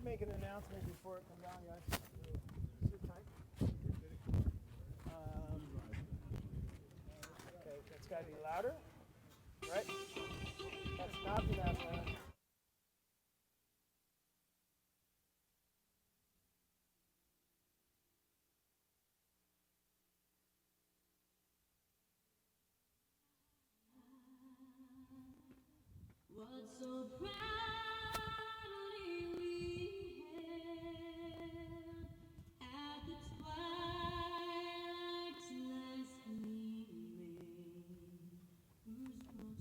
make an announcement before it comes on, guys. Sit tight. Okay, that's got to be louder, right? That's not enough, man. What so proudly we hailed at the twilight's last gleaming, whose broad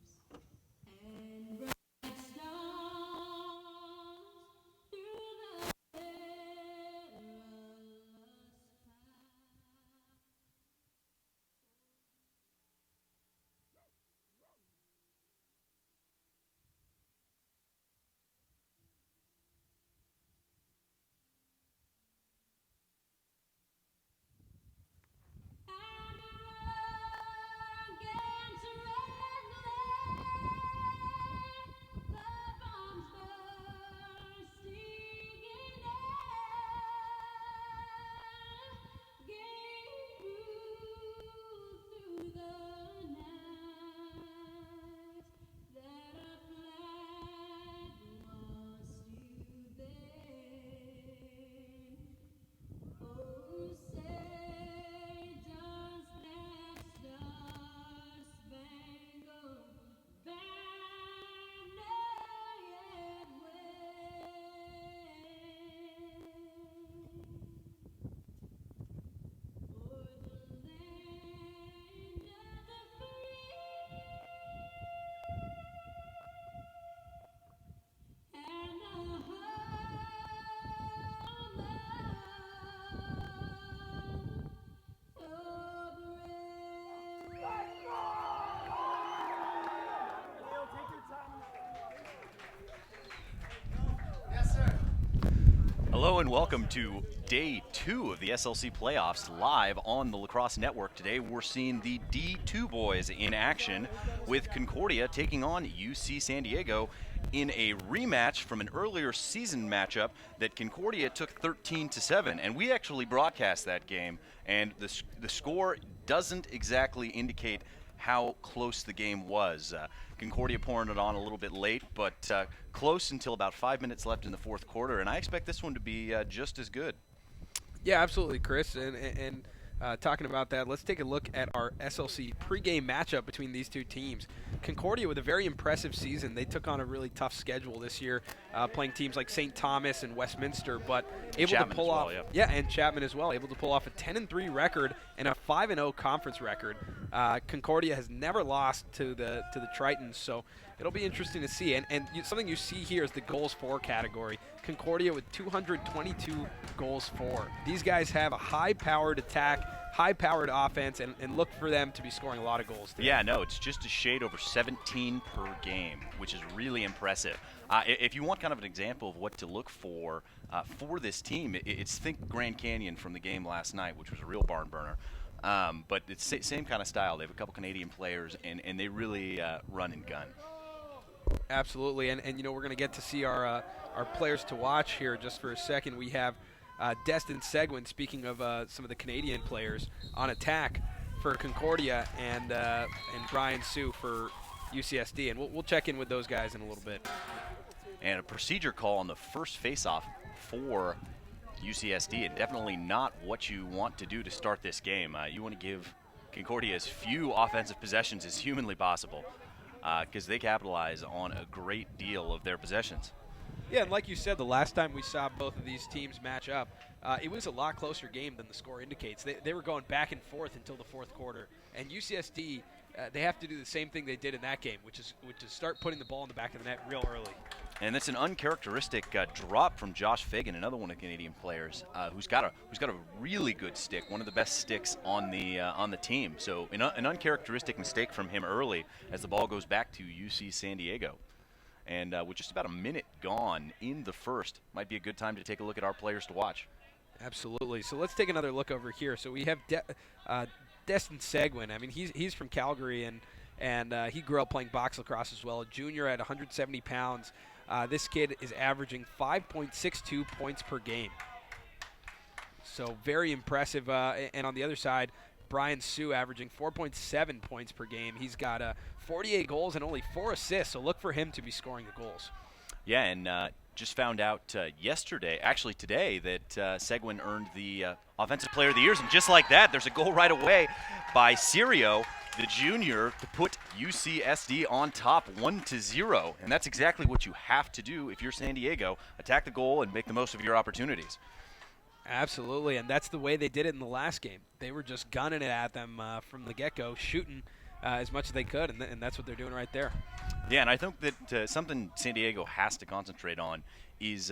stripes and bright stars through the perilous path. And against red glare, the bombs bursting in air gave proof through the night that our flag was still there. Oh, say does that star-spangled banner yet wave o'er the land of the free and the Leo, take your time. Hello and welcome to day 2 of the SLC playoffs live on the Lacrosse Network. Today we're seeing the D2 boys in action with Concordia taking on UC San Diego in a rematch from an earlier season matchup that Concordia took 13-7. And we actually broadcast that game, and the score doesn't exactly indicate how close the game was. Concordia pouring it on a little bit late, but close until about 5 minutes left in the fourth quarter, and I expect this one to be just as good. Yeah, absolutely, Chris. And talking about that, let's take a look at our SLC pregame matchup between these two teams. Concordia with a very impressive season. They took on a really tough schedule this year, playing teams like St. Thomas and Westminster, but able Chapman to pull as well, off, yeah. and Chapman as well, able to pull off a 10-3 record and a 5-0 conference record. Concordia has never lost to the Tritons, so it'll be interesting to see. And something you see here is the goals for category. Concordia with 222 goals for. These guys have a high-powered attack, high-powered offense, and look for them to be scoring a lot of goals today. Yeah, no, it's just a shade over 17 per game, which is really impressive. If you want kind of an example of what to look for this team, it's think Grand Canyon from the game last night, which was a real barn burner. But it's the same kind of style. They have a couple Canadian players, and they really run and gun. Absolutely, and we're going to get to see our players to watch here just for a second. We have Destin Seguin, speaking of some of the Canadian players, on attack for Concordia, and Brian Sue for UCSD, and we'll check in with those guys in a little bit. And a procedure call on the first face-off for UCSD, and definitely not what you want to do to start this game. You want to give Concordia as few offensive possessions as humanly possible, because they capitalize on a great deal of their possessions. Yeah, and like you said, the last time we saw both of these teams match up, it was a lot closer game than the score indicates. They were going back and forth until the fourth quarter, and UCSD, they have to do the same thing they did in that game, which is start putting the ball in the back of the net real early. And that's an uncharacteristic drop from Josh Fagan, another one of the Canadian players, who's got a really good stick, one of the best sticks on the team. So an uncharacteristic mistake from him early as the ball goes back to UC San Diego. And with just about a minute gone in the first, might be a good time to take a look at our players to watch. Absolutely. So let's take another look over here. So we have Destin Seguin. I mean, he's from Calgary, and he grew up playing box lacrosse as well. A junior at 170 pounds. This kid is averaging 5.62 points per game. So very impressive. And on the other side, Brian Sue averaging 4.7 points per game. He's got 48 goals and only 4 assists, so look for him to be scoring the goals. Yeah, and just found out today, that Seguin earned the Offensive Player of the Year. And just like that, there's a goal right away by Sirio, the junior, to put UCSD on top 1-0. And that's exactly what you have to do if you're San Diego. Attack the goal and make the most of your opportunities. Absolutely, and that's the way they did it in the last game. They were just gunning it at them from the get-go, shooting as much as they could, and that's what they're doing right there. Yeah, and I think that something San Diego has to concentrate on is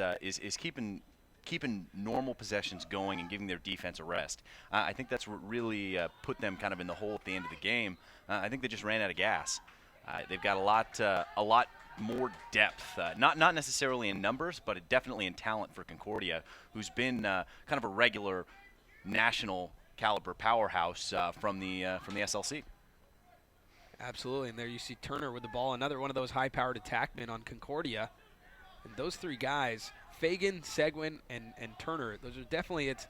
keeping normal possessions going and giving their defense a rest. I think that's what really put them kind of in the hole at the end of the game. I think they just ran out of gas. They've got a lot more depth, not necessarily in numbers, but definitely in talent for Concordia, who's been kind of a regular national caliber powerhouse from the SLC. Absolutely, and there you see Turner with the ball, another one of those high-powered attackmen on Concordia. And those three guys, Fagan, Seguin, and Turner, those are definitely, it's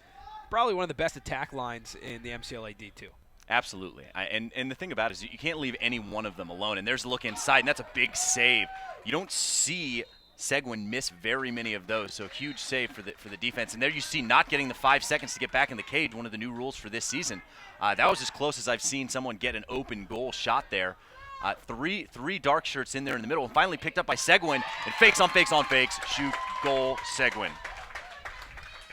probably one of the best attack lines in the MCLA D2. Absolutely. And the thing about it is you can't leave any one of them alone. And there's a look inside, and that's a big save. You don't see Seguin miss very many of those, so huge save for the defense. And there you see not getting the 5 seconds to get back in the cage, one of the new rules for this season. That was as close as I've seen someone get an open goal shot there. Three dark shirts in there in the middle, and finally picked up by Seguin. And fakes on fakes on fakes. Shoot, goal, Seguin.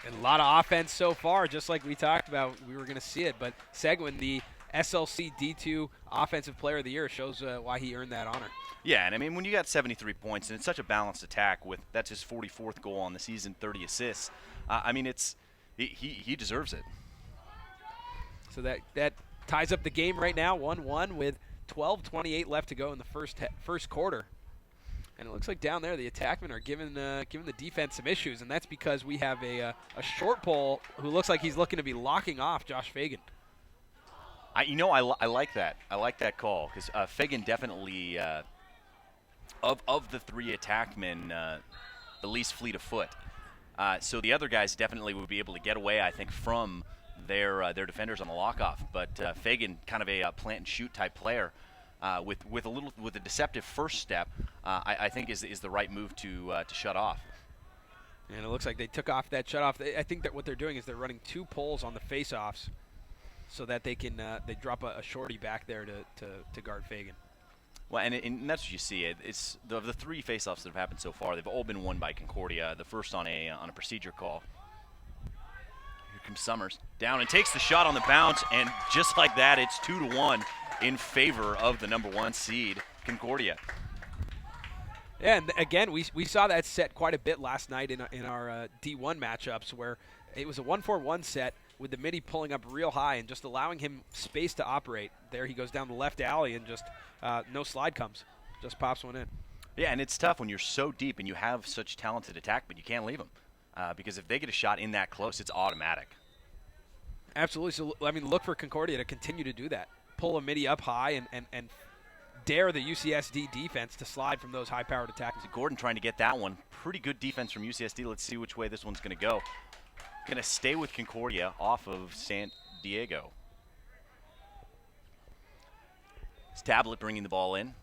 And a lot of offense so far, just like we talked about. We were going to see it, but Seguin, the SLC D2 Offensive Player of the Year, shows why he earned that honor. Yeah, and I mean, when you got 73 points, and it's such a balanced attack that's his 44th goal on the season, 30 assists, I mean, he deserves it. So that ties up the game right now, 1-1 with 12:28 left to go in the first quarter. And it looks like down there the attackmen are giving the defense some issues, and that's because we have a short pole who looks like he's looking to be locking off Josh Fagan. I like that. I like that call because Fagan definitely, of the three attackmen, the least fleet of foot. So the other guys definitely would be able to get away, I think, from their defenders on the lockoff. But Fagan, kind of a plant and shoot type player, with a deceptive first step, I think is the right move to shut off. And it looks like they took off that shut off. I think that what they're doing is they're running two poles on the face-offs, so that they can they drop a shorty back there to guard Fagan. Well, and that's what you see. It's the three face-offs that have happened so far. They've all been won by Concordia. The first on a procedure call. Here comes Summers down and takes the shot on the bounce, and just like that, it's 2-1 in favor of the number 1 seed, Concordia. Yeah, and again, we saw that set quite a bit last night in our D1 matchups, where it was a 1-4-1 set with the midi pulling up real high and just allowing him space to operate. There he goes down the left alley and just no slide comes, just pops one in. Yeah, and it's tough when you're so deep and you have such talented attack, but you can't leave them because if they get a shot in that close, it's automatic. Absolutely. So, I mean, look for Concordia to continue to do that. Pull a midi up high and dare the UCSD defense to slide from those high-powered attacks. Gordon trying to get that one. Pretty good defense from UCSD. Let's see which way this one's going to go. Going to stay with Concordia off of San Diego. It's Tablet bringing the ball in.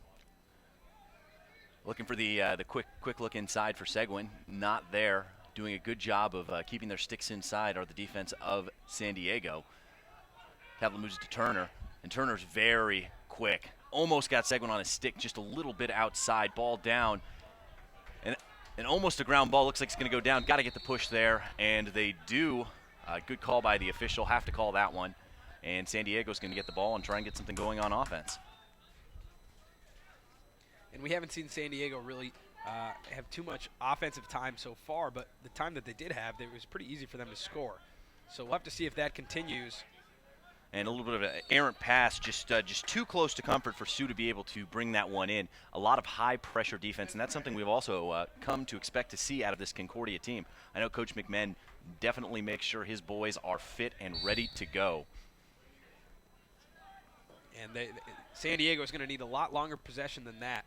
Looking for the quick look inside for Seguin. Not there. Doing a good job of keeping their sticks inside are the defense of San Diego. Tablet moves to Turner, and Turner's very quick. Almost got Seguin on his stick, just a little bit outside. Ball down, and almost a ground ball. Looks like it's going to go down. Got to get the push there, and they do. Good call by the official. Have to call that one. And San Diego's going to get the ball and try and get something going on offense. And we haven't seen San Diego really have too much offensive time so far, but the time that they did have, it was pretty easy for them to score. So we'll have to see if that continues. And a little bit of an errant pass, just too close to comfort for Sue to be able to bring that one in. A lot of high-pressure defense, and that's something we've also come to expect to see out of this Concordia team. I know Coach McMahon definitely makes sure his boys are fit and ready to go. And San Diego is going to need a lot longer possession than that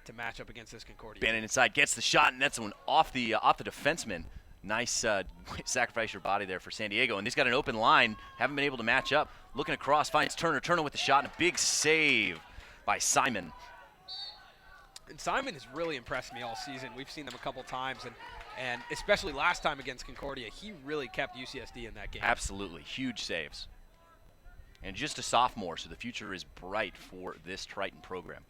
to match up against this Concordia. Bannon inside, gets the shot, and that's one off the defenseman. Nice sacrifice your body there for San Diego. And he's got an open line, haven't been able to match up. Looking across, finds Turner. Turner with the shot, and a big save by Simon. And Simon has really impressed me all season. We've seen them a couple times, and especially last time against Concordia, he really kept UCSD in that game. Absolutely, huge saves. And just a sophomore, so the future is bright for this Triton program.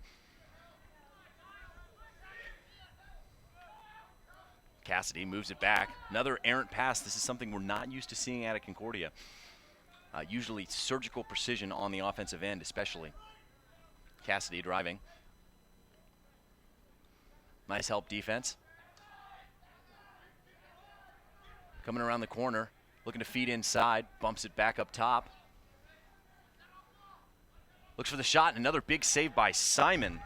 Cassidy moves it back. Another errant pass. This is something we're not used to seeing out of Concordia. Usually surgical precision on the offensive end, especially. Cassidy driving. Nice help defense. Coming around the corner, looking to feed inside, bumps it back up top. Looks for the shot, and another big save by Simon.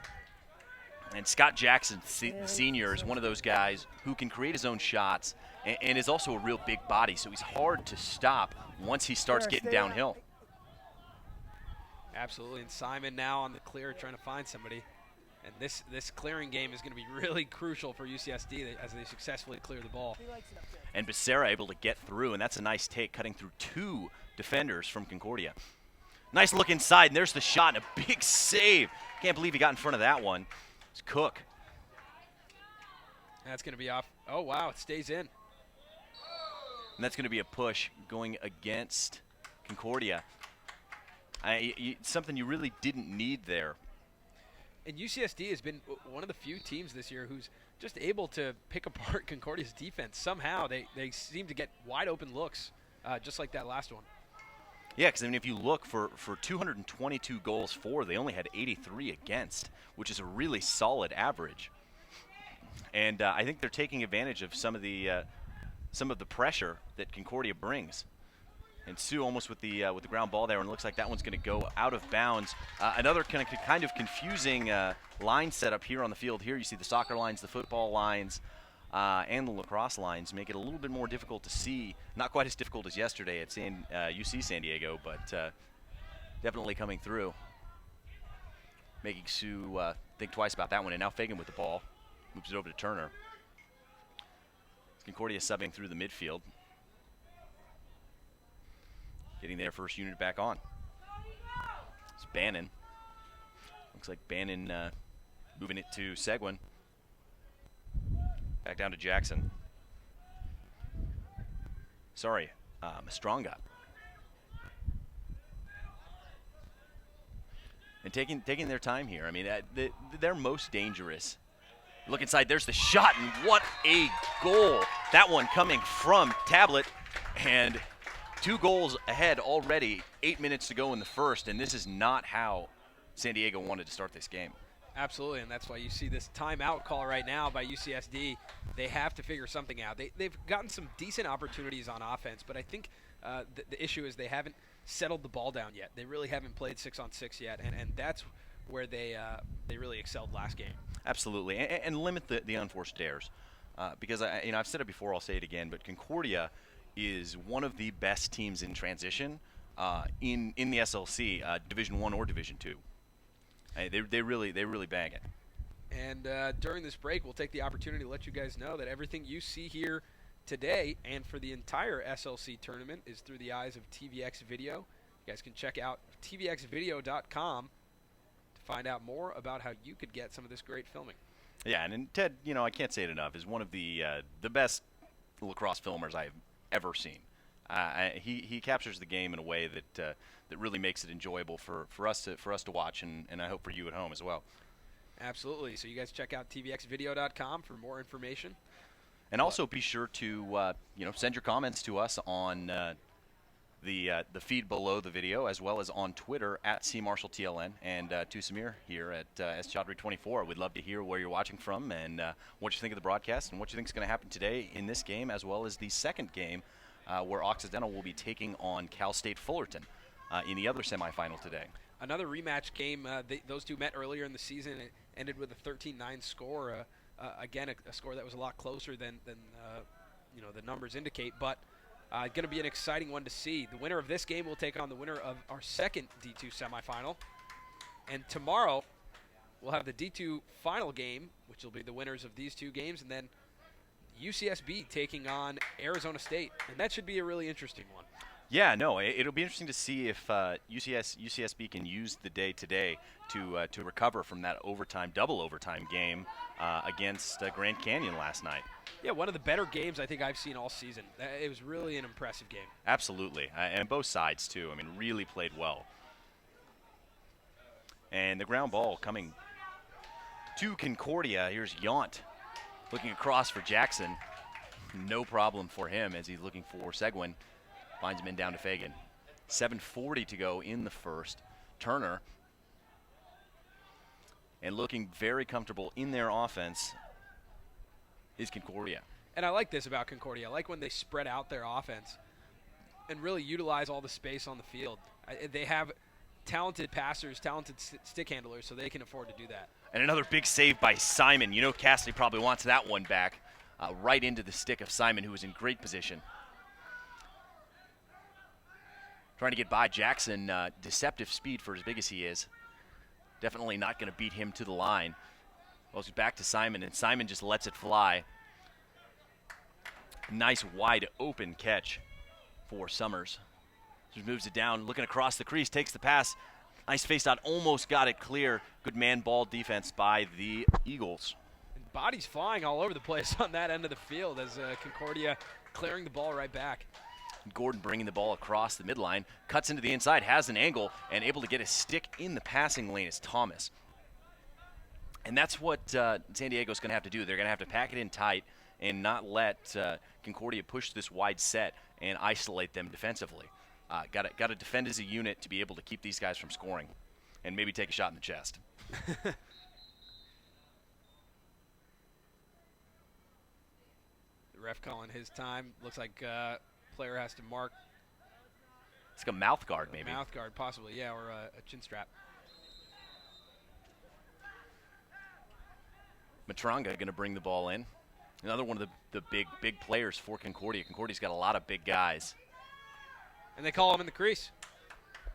And Scott Jackson, the senior, is one of those guys who can create his own shots and is also a real big body, so he's hard to stop once he starts getting downhill. Absolutely, and Simon now on the clear trying to find somebody. And this clearing game is going to be really crucial for UCSD as they successfully clear the ball. And Becerra able to get through, and that's a nice take, cutting through two defenders from Concordia. Nice look inside, and there's the shot, and a big save. Can't believe he got in front of that one. It's Cook. That's going to be off. Oh, wow, it stays in. And that's going to be a push going against Concordia. Something you really didn't need there. And UCSD has been one of the few teams this year who's just able to pick apart Concordia's defense. Somehow they seem to get wide open looks, just like that last one. Yeah, because I mean, if you look for 222 goals for, they only had 83 against, which is a really solid average. And I think they're taking advantage of some of the pressure that Concordia brings. And Sue almost with the ground ball there, and it looks like that one's going to go out of bounds. Another kind of confusing line setup here on the field. Here you see the soccer lines, the football lines, and the lacrosse lines make it a little bit more difficult to see. Not quite as difficult as yesterday at UC San Diego, but definitely coming through. Making Sue think twice about that one. And now Fagan with the ball. Moves it over to Turner. Concordia subbing through the midfield. Getting their first unit back on. It's Bannon. Looks like Bannon moving it to Seguin. Back down to Jackson. Sorry, Mastronga. And taking their time here. I mean, they're most dangerous. Look inside, there's the shot, and what a goal. That one coming from Tablet, and 2 goals ahead already, 8 minutes to go in the first, and this is not how San Diego wanted to start this game. Absolutely, and that's why you see this timeout call right now by UCSD. They have to figure something out. They've gotten some decent opportunities on offense, but I think the issue is they haven't settled the ball down yet. They really haven't played 6-on-6 yet, and that's where they really excelled last game. Absolutely, and limit the unforced errors, because I've said it before, I'll say it again, but Concordia is one of the best teams in transition in the SLC, Division I or Division II. They really bang it. And during this break, we'll take the opportunity to let you guys know that everything you see here today and for the entire SLC tournament is through the eyes of TVX Video. You guys can check out tvxvideo.com to find out more about how you could get some of this great filming. Yeah, and Ted, I can't say it enough, is one of the best lacrosse filmers I've ever seen. He captures the game in a way that really makes it enjoyable for us to watch, and I hope for you at home as well. Absolutely. So you guys check out tvxvideo.com for more information. And also be sure to send your comments to us on the feed below the video, as well as on Twitter at CMarshallTLN, and to Samir here at SChaudhry24. We'd love to hear where you're watching from and what you think of the broadcast and what you think is going to happen today in this game, as well as the second game where Occidental will be taking on Cal State Fullerton in the other semifinal today. Another rematch game. Those two met earlier in the season. It ended with a 13-9 score. Again, a score that was a lot closer than the numbers indicate, but going to be an exciting one to see. The winner of this game will take on the winner of our second D2 semifinal. And tomorrow, we'll have the D2 final game, which will be the winners of these two games, and then UCSB taking on Arizona State, and that should be a really interesting one. Yeah, no, it'll be interesting to see if UCSB can use the day today to recover from that double overtime game against Grand Canyon last night. Yeah, one of the better games I think I've seen all season. It was really an impressive game. Absolutely, and both sides too. I mean, really played well. And the ground ball coming to Concordia. Here's Yount looking across for Jackson. No problem for him as he's looking for Seguin. Finds him in down to Fagan. 7:40 to go in the first. Turner. And looking very comfortable in their offense is Concordia. And I like this about Concordia. I like when they spread out their offense and really utilize all the space on the field. They have talented passers, talented stick handlers, so they can afford to do that. And another big save by Simon. You know Cassidy probably wants that one back. Right into the stick of Simon, who was in great position. Trying to get by Jackson. Deceptive speed for as big as he is. Definitely not going to beat him to the line. Well, he's back to Simon, and Simon just lets it fly. Nice wide open catch for Summers. Just moves it down, looking across the crease, takes the pass. Nice face out, almost got it clear. Good man-ball defense by the Eagles. And bodies flying all over the place on that end of the field as Concordia clearing the ball right back. Gordon bringing the ball across the midline, cuts into the inside, has an angle, and able to get his stick in the passing lane is Thomas. And that's what San Diego's going to have to do. They're going to have to pack it in tight and not let Concordia push this wide set and isolate them defensively. Got to defend as a unit to be able to keep these guys from scoring and maybe take a shot in the chest. The ref calling his time. Looks like player has to mark. It's like a mouth guard, maybe. Mouth guard, possibly, yeah, or a chin strap. Matranga going to bring the ball in. Another one of the big players for Concordia. Concordia's got a lot of big guys. And they call him in the crease.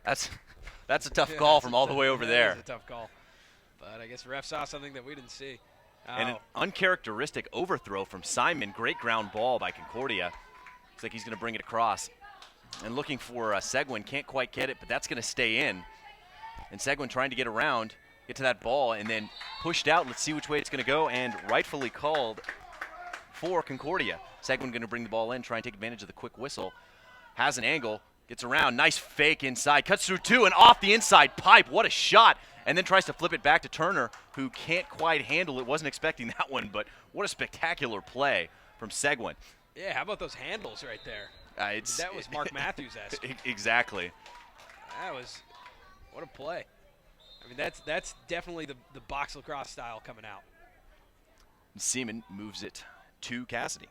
That's a tough call from all the way over there. That's a tough call. But I guess the ref saw something that we didn't see. And an uncharacteristic overthrow from Simon. Great ground ball by Concordia. Looks like he's going to bring it across. And looking for Seguin. Can't quite get it, but that's going to stay in. And Seguin trying to get around, get to that ball, and then pushed out. Let's see which way it's going to go, and rightfully called for Concordia. Seguin going to bring the ball in, try and take advantage of the quick whistle. Has an angle, gets around, nice fake inside, cuts through two, and off the inside pipe. What a shot. And then tries to flip it back to Turner, who can't quite handle it. Wasn't expecting that one, but what a spectacular play from Seguin. Yeah, how about those handles right there? That was Mark Matthews-esque. Exactly. That was, what a play. I mean, that's definitely the box lacrosse style coming out. Seaman moves it to Cassidy.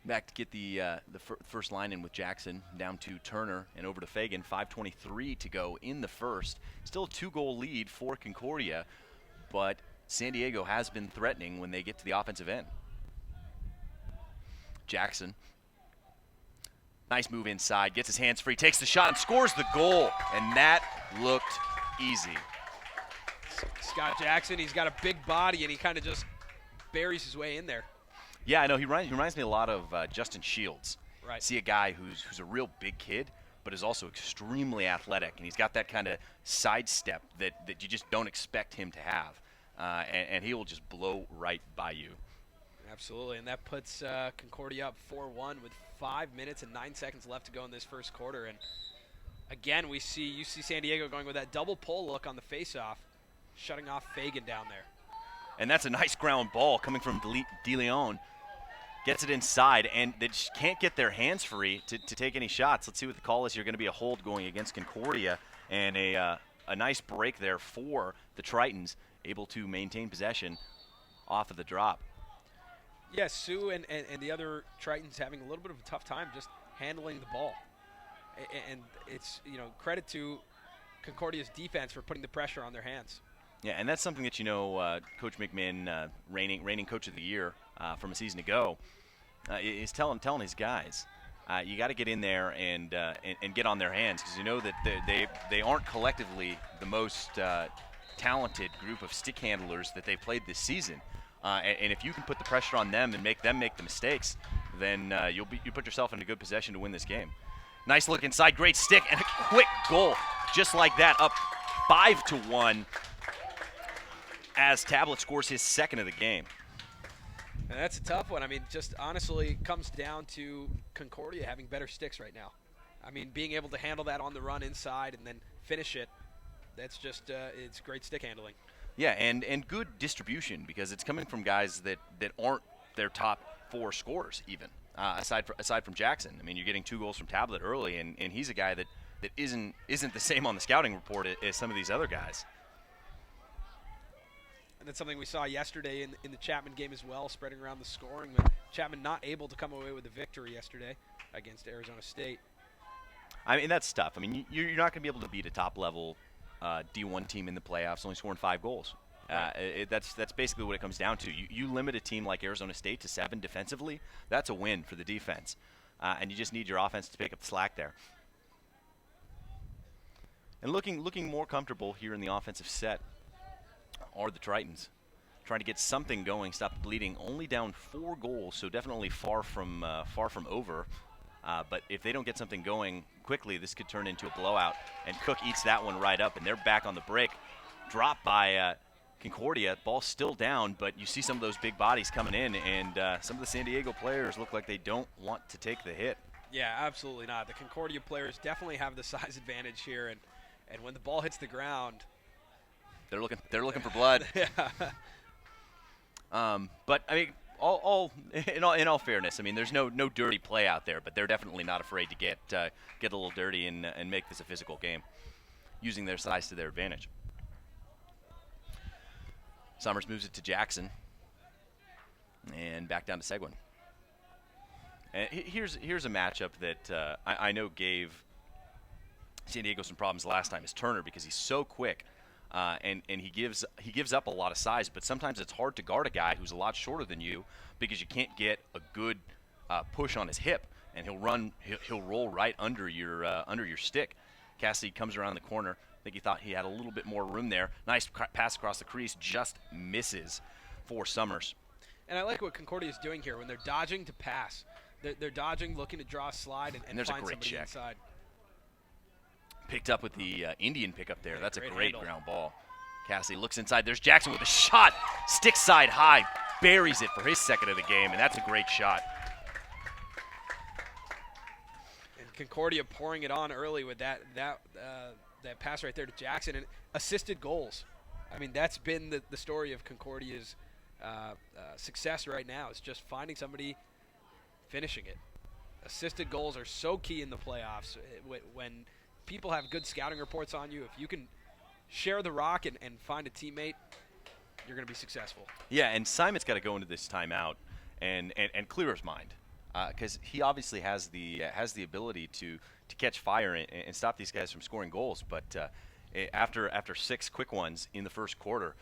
Back to get the first line in with Jackson, down to Turner and over to Fagan. 5:23 to go in the first. Still a 2-goal lead for Concordia, but San Diego has been threatening when they get to the offensive end. Jackson, nice move inside, gets his hands free, takes the shot and scores the goal, and that looked easy. Scott Jackson, he's got a big body, and he kind of just buries his way in there. Yeah, I know. He reminds me a lot of Justin Shields. Right. See a guy who's a real big kid, but is also extremely athletic, and he's got that kind of sidestep that you just don't expect him to have, and he will just blow right by you. Absolutely, and that puts Concordia up 4-1 with 5 minutes and 9 seconds left to go in this first quarter. And again, we see UC San Diego going with that double pull look on the face-off, shutting off Fagan down there. And that's a nice ground ball coming from De Leon. Gets it inside, and they just can't get their hands free to take any shots. Let's see what the call is here. Going to be a hold going against Concordia, and a nice break there for the Tritons, able to maintain possession off of the drop. Yes, Sue and the other Tritons having a little bit of a tough time just handling the ball. And it's, credit to Concordia's defense for putting the pressure on their hands. Yeah, and that's something that, Coach McMahon, reigning Coach of the Year from a season ago, is telling his guys, You got to get in there and get on their hands, because you know that they aren't collectively the most talented group of stick handlers that they've played this season. And if you can put the pressure on them and make them make the mistakes, then you put yourself in a good position to win this game. Nice look inside, great stick, and a quick goal, just like that, up 5-1 as Tablet scores his second of the game. And that's a tough one. I mean, just honestly comes down to Concordia having better sticks right now. I mean, being able to handle that on the run inside and then finish it, that's just it's great stick handling. Yeah, and good distribution, because it's coming from guys that aren't their top 4 scorers even, aside from Jackson. I mean, you're getting 2 goals from Tablet early, and he's a guy that isn't the same on the scouting report as some of these other guys. And that's something we saw yesterday in the Chapman game as well, spreading around the scoring. But Chapman not able to come away with a victory yesterday against Arizona State. I mean, that's tough. I mean, you're not going to be able to beat a top-level D1 team in the playoffs only scoring 5 goals. That's basically what it comes down to. You limit a team like Arizona State to 7 defensively, that's a win for the defense. And you just need your offense to pick up the slack there. And looking more comfortable here in the offensive set are the Tritons, trying to get something going, stop the bleeding. Only down 4 goals, so definitely far from over. But if they don't get something going quickly, this could turn into a blowout. And Cook eats that one right up, and they're back on the break. Dropped by Concordia. Ball's still down, but you see some of those big bodies coming in, and some of the San Diego players look like they don't want to take the hit. Yeah, absolutely not. The Concordia players definitely have the size advantage here, and when the ball hits the ground, they're looking for blood. Yeah. But I mean, in all fairness, I mean, there's no dirty play out there, but they're definitely not afraid to get a little dirty and make this a physical game, using their size to their advantage. Summers moves it to Jackson, and back down to Seguin. And here's a matchup that I know gave San Diego some problems last time, is Turner, because he's so quick. And he gives up a lot of size, but sometimes it's hard to guard a guy who's a lot shorter than you, because you can't get a good push on his hip, and he'll roll right under your stick. Cassidy comes around the corner. I think he thought he had a little bit more room there. Nice pass across the crease, just misses for Summers. And I like what Concordia is doing here when they're dodging to pass. They're dodging, looking to draw a slide and there's find a great somebody check. inside. Picked up with the Indian pickup there. Yeah, That's a great great handle. ground ball. Cassidy looks inside. There's Jackson with a shot. Stick side high. Buries it for his second of the game, and that's a great shot. And Concordia pouring it on early with that pass right there to Jackson, and assisted goals. I mean, that's been the story of Concordia's success right now. It's just finding somebody, finishing it. Assisted goals are so key in the playoffs. When people have good scouting reports on you, if you can share the rock and find a teammate, you're going to be successful. Yeah, and Simon's got to go into this timeout and clear his mind, because he obviously has the ability to catch fire and stop these guys from scoring goals. But after 6 quick ones in the first quarter,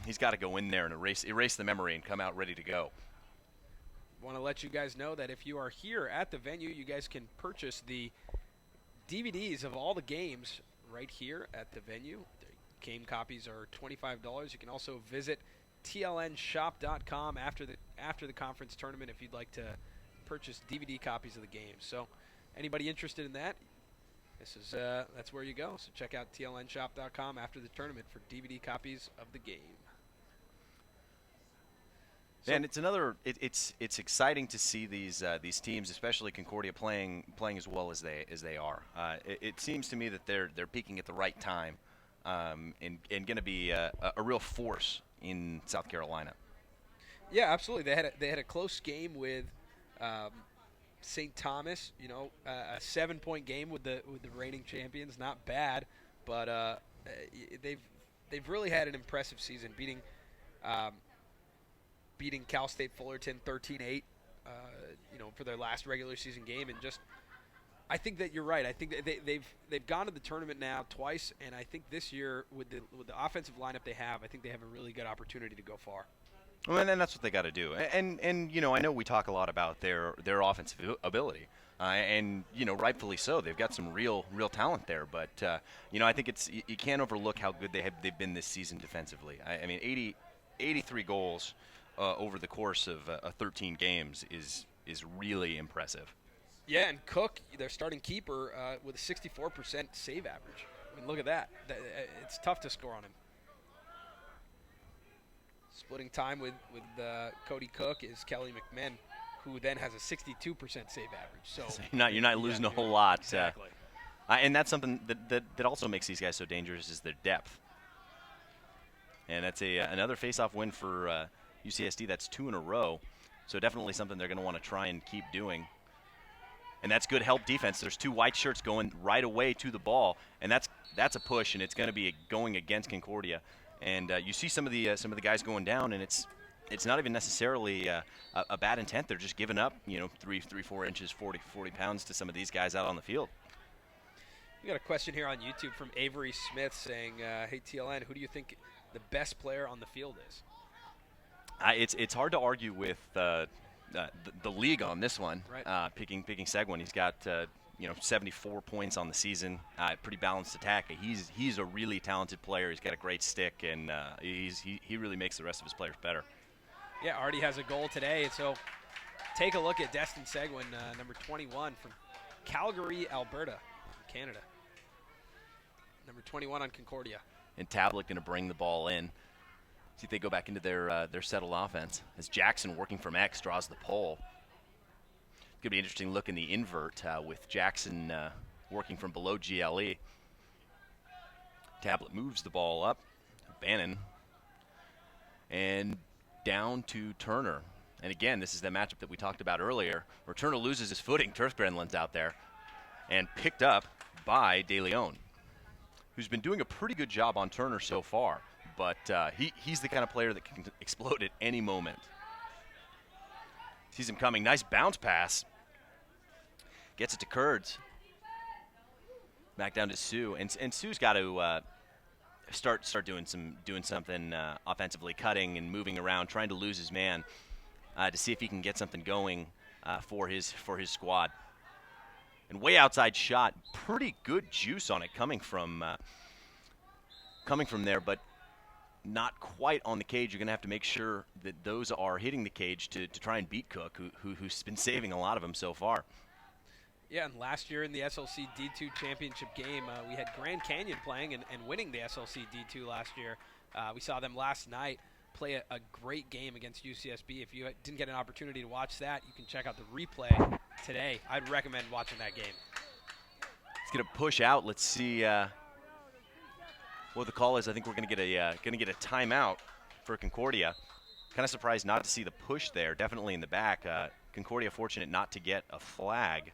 he's got to go in there and erase the memory and come out ready to go. Want to let you guys know that if you are here at the venue, you guys can purchase the DVDs of all the games right here at the venue. The game copies are $25. You can also visit tlnshop.com after the conference tournament if you'd like to purchase DVD copies of the games. So anybody interested in that, that's where you go. So check out tlnshop.com after the tournament for DVD copies of the game. So And it's exciting to see these teams, especially Concordia, playing as well as they are. It seems to me that they're peaking at the right time, and going to be a real force in South Carolina. Yeah, absolutely. They had a close game with St. Thomas. You know, a 7-point game with the reigning champions. Not bad, but they've really had an impressive season, beating Cal State Fullerton 13-8, for their last regular season game, and just I think that you're right. I think that they've gone to the tournament now twice, and I think this year with the offensive lineup they have, I think they have a really good opportunity to go far. Well, and that's what they got to do. And you know, I know we talk a lot about their offensive ability, and you know, rightfully so. They've got some real talent there. But you know, I think you can't overlook how good they've been this season defensively. I mean, 83 goals over the course of 13 games is really impressive. Yeah, and Cook, their starting keeper, with a 64% save average. I mean, look at that. It's tough to score on him. Splitting time with Cody Cook is Kelly McMinn, who then has a 62% save average. So you're not losing a whole lot. Exactly. And that's something that also makes these guys so dangerous is their depth. And that's another face-off win for UCSD. That's 2 in a row. So definitely something they're going to want to try and keep doing. And that's good help defense. There's 2 white shirts going right away to the ball, and that's a push, and it's going to be going against Concordia. And you see some of the guys going down, and it's not even necessarily a bad intent. They're just giving up, you know, 4 inches, 40 pounds to some of these guys out on the field. We got a question here on YouTube from Avery Smith saying, "Hey TLN, who do you think the best player on the field is?" It's hard to argue with the league on this one. Right. Picking Seguin, he's got 74 points on the season. Pretty balanced attack. He's a really talented player. He's got a great stick, and he really makes the rest of his players better. Yeah, already has a goal today. So take a look at Destin Seguin, number 21 from Calgary, Alberta, Canada. Number 21 on Concordia. And Tablet going to bring the ball in. See if they go back into their settled offense. As Jackson, working from X, draws the pole. It's going to be an interesting look in the invert with Jackson working from below GLE. Tablet moves the ball up. Bannon. And down to Turner. And again, this is the matchup that we talked about earlier, where Turner loses his footing. Turf Grenlin's out there. And picked up by De Leon, who's been doing a pretty good job on Turner so far. But he's the kind of player that can explode at any moment. Sees him coming. Nice bounce pass. Gets it to Kurds. Back down to Sue. And Sue's got to start doing something offensively, cutting and moving around, trying to lose his man to see if he can get something going for his squad. And way outside shot. Pretty good juice on it coming from there, but not quite on the cage. You're going to have to make sure that those are hitting the cage to try and beat Cook, who's been saving a lot of them so far. Yeah, and last year in the SLC D2 championship game, we had Grand Canyon playing and winning the SLC D2 last year. We saw them last night play a great game against UCSB. If you didn't get an opportunity to watch that, you can check out the replay today. I'd recommend watching that game. It's going to push out. Let's see what the call is. I think we're going to get a timeout for Concordia. Kind of surprised not to see the push there. Definitely in the back. Concordia fortunate not to get a flag.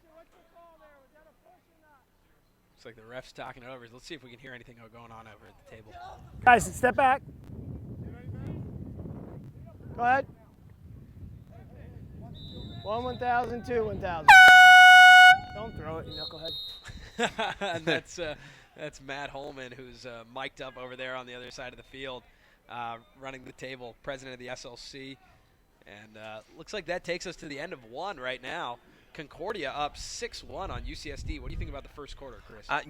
Looks like the ref's talking it over. Let's see if we can hear anything going on over at the table. Guys, step back. Go ahead. 1,000, 1,000. Don't throw it, you knucklehead. And that's Matt Holman, who's mic'd up over there on the other side of the field, running the table, president of the SLC. And looks like that takes us to the end of one right now. Concordia up 6-1 on UCSD. What do you think about the first quarter, Chris? I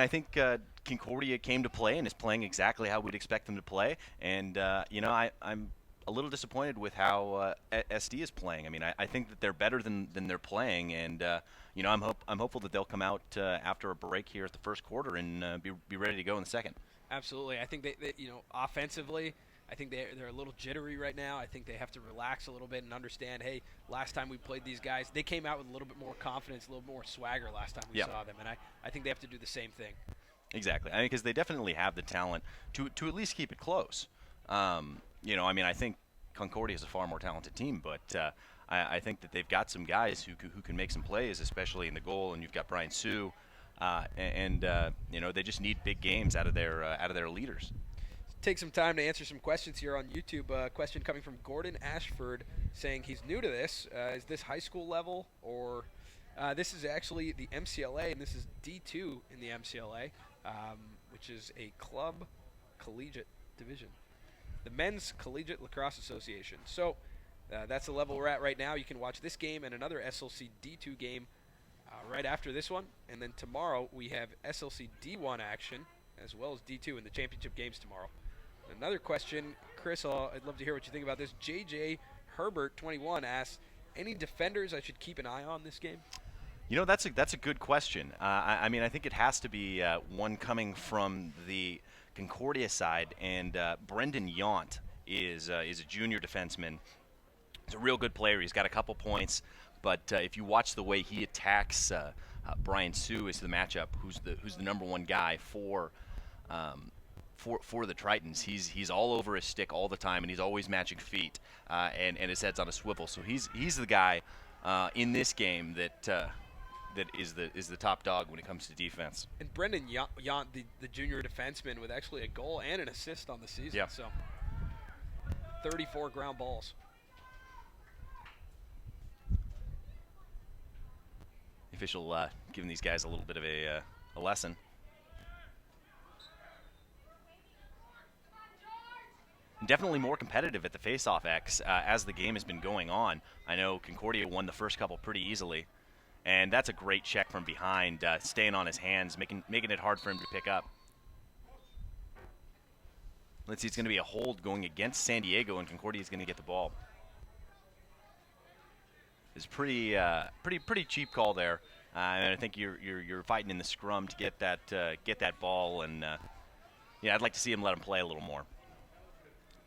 think Concordia came to play and is playing exactly how we'd expect them to play. And, I'm a little disappointed with how SD is playing. I mean, I think that they're better than they're playing. And, I'm hopeful that they'll come out after a break here at the first quarter and be ready to go in the second. Absolutely. I think they offensively, I think they're a little jittery right now. I think they have to relax a little bit and understand, hey, last time we played these guys, they came out with a little bit more confidence, a little more swagger last time we saw them. And I think they have to do the same thing. Exactly. I mean, because they definitely have the talent to at least keep it close. I think Concordia is a far more talented team, but I think that they've got some guys who can make some plays, especially in the goal. And you've got Brian Sue, they just need big games out of their leaders. Take some time to answer some questions here on YouTube. A question coming from Gordon Ashford saying he's new to this. Is this high school level or this is actually the MCLA, and this is D2 in the MCLA, which is a club collegiate division. the Men's Collegiate Lacrosse Association. So that's the level we're at right now. You can watch this game and another SLC D2 game right after this one. And then tomorrow we have SLC D1 action as well as D2 in the championship games tomorrow. Another question, Chris, I'd love to hear what you think about this. JJ Herbert, 21, asks, any defenders I should keep an eye on this game? You know, that's a good question. I mean, I think it has to be one coming from the Concordia side, and Brendan Yount is a junior defenseman. He's a real good player. He's got a couple points, but if you watch the way he attacks Brian Sue is the matchup, who's the number one guy for the Tritons. He's all over his stick all the time, and he's always matching feet, and his head's on a swivel. So he's the guy in this game that is the top dog when it comes to defense. And Brendan Yount, the junior defenseman, with actually a goal and an assist on the season. Yeah. So 34 ground balls. The official giving these guys a little bit of a lesson. Definitely more competitive at the face-off X as the game has been going on. I know Concordia won the first couple pretty easily, and that's a great check from behind, staying on his hands, making it hard for him to pick up. Let's see, it's going to be a hold going against San Diego, and Concordia is going to get the ball. It's pretty cheap call there, and I think you're fighting in the scrum to get that ball, and yeah, I'd like to see him let him play a little more.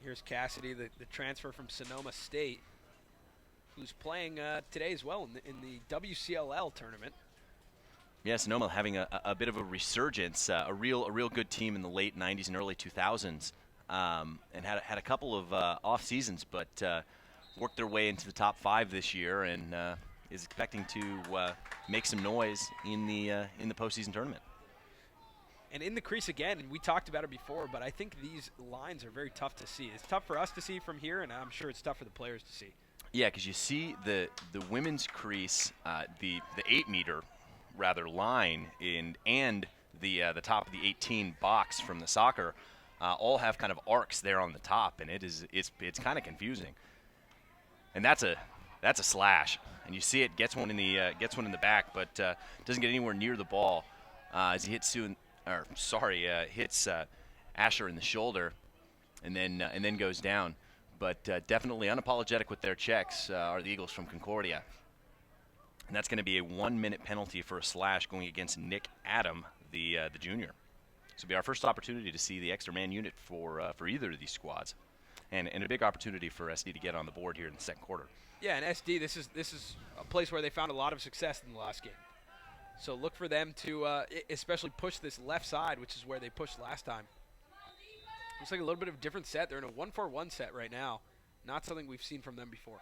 Here's Cassidy, the transfer from Sonoma State, who's playing today as well in the WCLL tournament. Yeah, Sonoma having a bit of a resurgence, a real good team in the late 90s and early 2000s, and had a couple of off seasons, but worked their way into the top 5 this year, and is expecting to make some noise in the postseason tournament. And in the crease again, and we talked about it before, but I think these lines are very tough to see. It's tough for us to see from here, and I'm sure it's tough for the players to see. Yeah, because you see the women's crease, the 8-meter rather line, and the top of the 18 box from the soccer, all have kind of arcs there on the top, and it's kind of confusing. And that's a slash, and you see it gets one in the back, but doesn't get anywhere near the ball as he hits hits Asher in the shoulder, and then goes down. But definitely unapologetic with their checks are the Eagles from Concordia. And that's going to be a 1-minute penalty for a slash going against Nick Adam, the junior. This will be our first opportunity to see the extra man unit for either of these squads, and a big opportunity for SD to get on the board here in the second quarter. Yeah, and SD, this is a place where they found a lot of success in the last game. So look for them to especially push this left side, which is where they pushed last time. Looks like a little bit of a different set. They're in a 1-4-1 set right now. Not something we've seen from them before.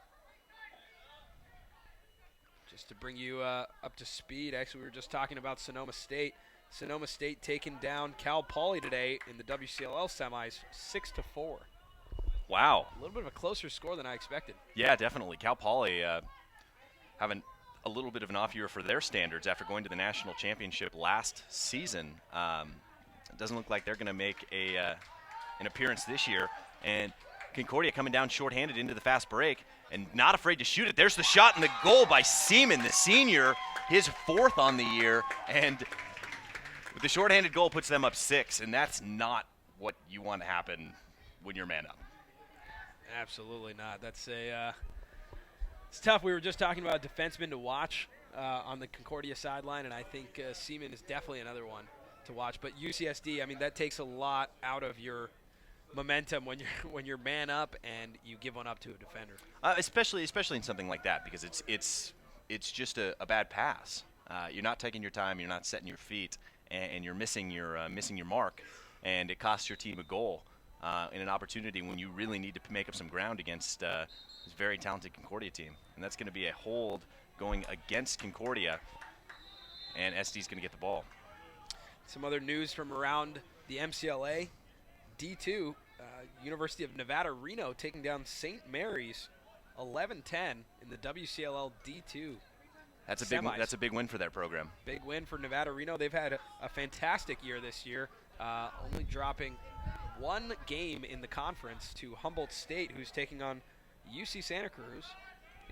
Just to bring you up to speed, actually, we were just talking about Sonoma State. Sonoma State taking down Cal Poly today in the WCLL semis, 6-4. Wow. A little bit of a closer score than I expected. Yeah, definitely. Cal Poly having a little bit of an off year for their standards after going to the national championship last season. It doesn't look like they're going to make an appearance this year. And Concordia coming down shorthanded into the fast break and not afraid to shoot it. There's the shot and the goal by Seaman, the senior, his 4th on the year. And with the shorthanded goal puts them up 6, and that's not what you want to happen when you're man up. Absolutely not. That's it's tough. We were just talking about a defenseman to watch on the Concordia sideline, and I think Seaman is definitely another one to watch. But UCSD, I mean, that takes a lot out of your momentum when you're man up and you give one up to a defender. Especially in something like that, because it's just a bad pass. You're not taking your time, you're not setting your feet, and you're missing your mark, and it costs your team a goal in an opportunity when you really need to make up some ground against this very talented Concordia team. And that's going to be a hold going against Concordia, and SD's going to get the ball. Some other news from around the MCLA. D2, University of Nevada, Reno taking down St. Mary's 11-10 in the WCLL D2. That's a big win for that program. Big win for Nevada, Reno. They've had a fantastic year this year, only dropping one game in the conference to Humboldt State, who's taking on UC Santa Cruz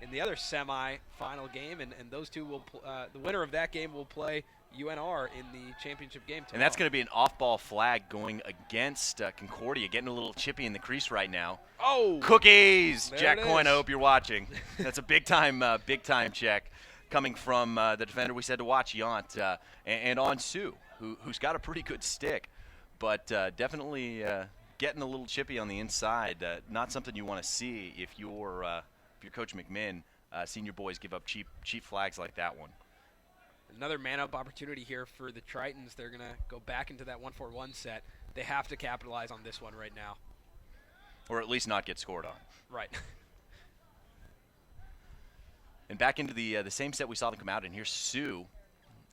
in the other semi-final game, and those two will the winner of that game will play UNR in the championship game tomorrow. And that's going to be an off-ball flag going against Concordia, getting a little chippy in the crease right now. Oh! Cookies! There Jack it Coyne, I is. hope you're watching. That's a big-time check coming from the defender we said to watch, Yant, and on Sue, who's got a pretty good stick, but definitely getting a little chippy on the inside. Not something you want to see if you're Coach McMinn, seeing your boys give up cheap flags like that one. Another man-up opportunity here for the Tritons. They're going to go back into that 1-4-1 set. They have to capitalize on this one right now. Or at least not get scored on. Right. And back into the same set we saw them come out in. Here's Sue,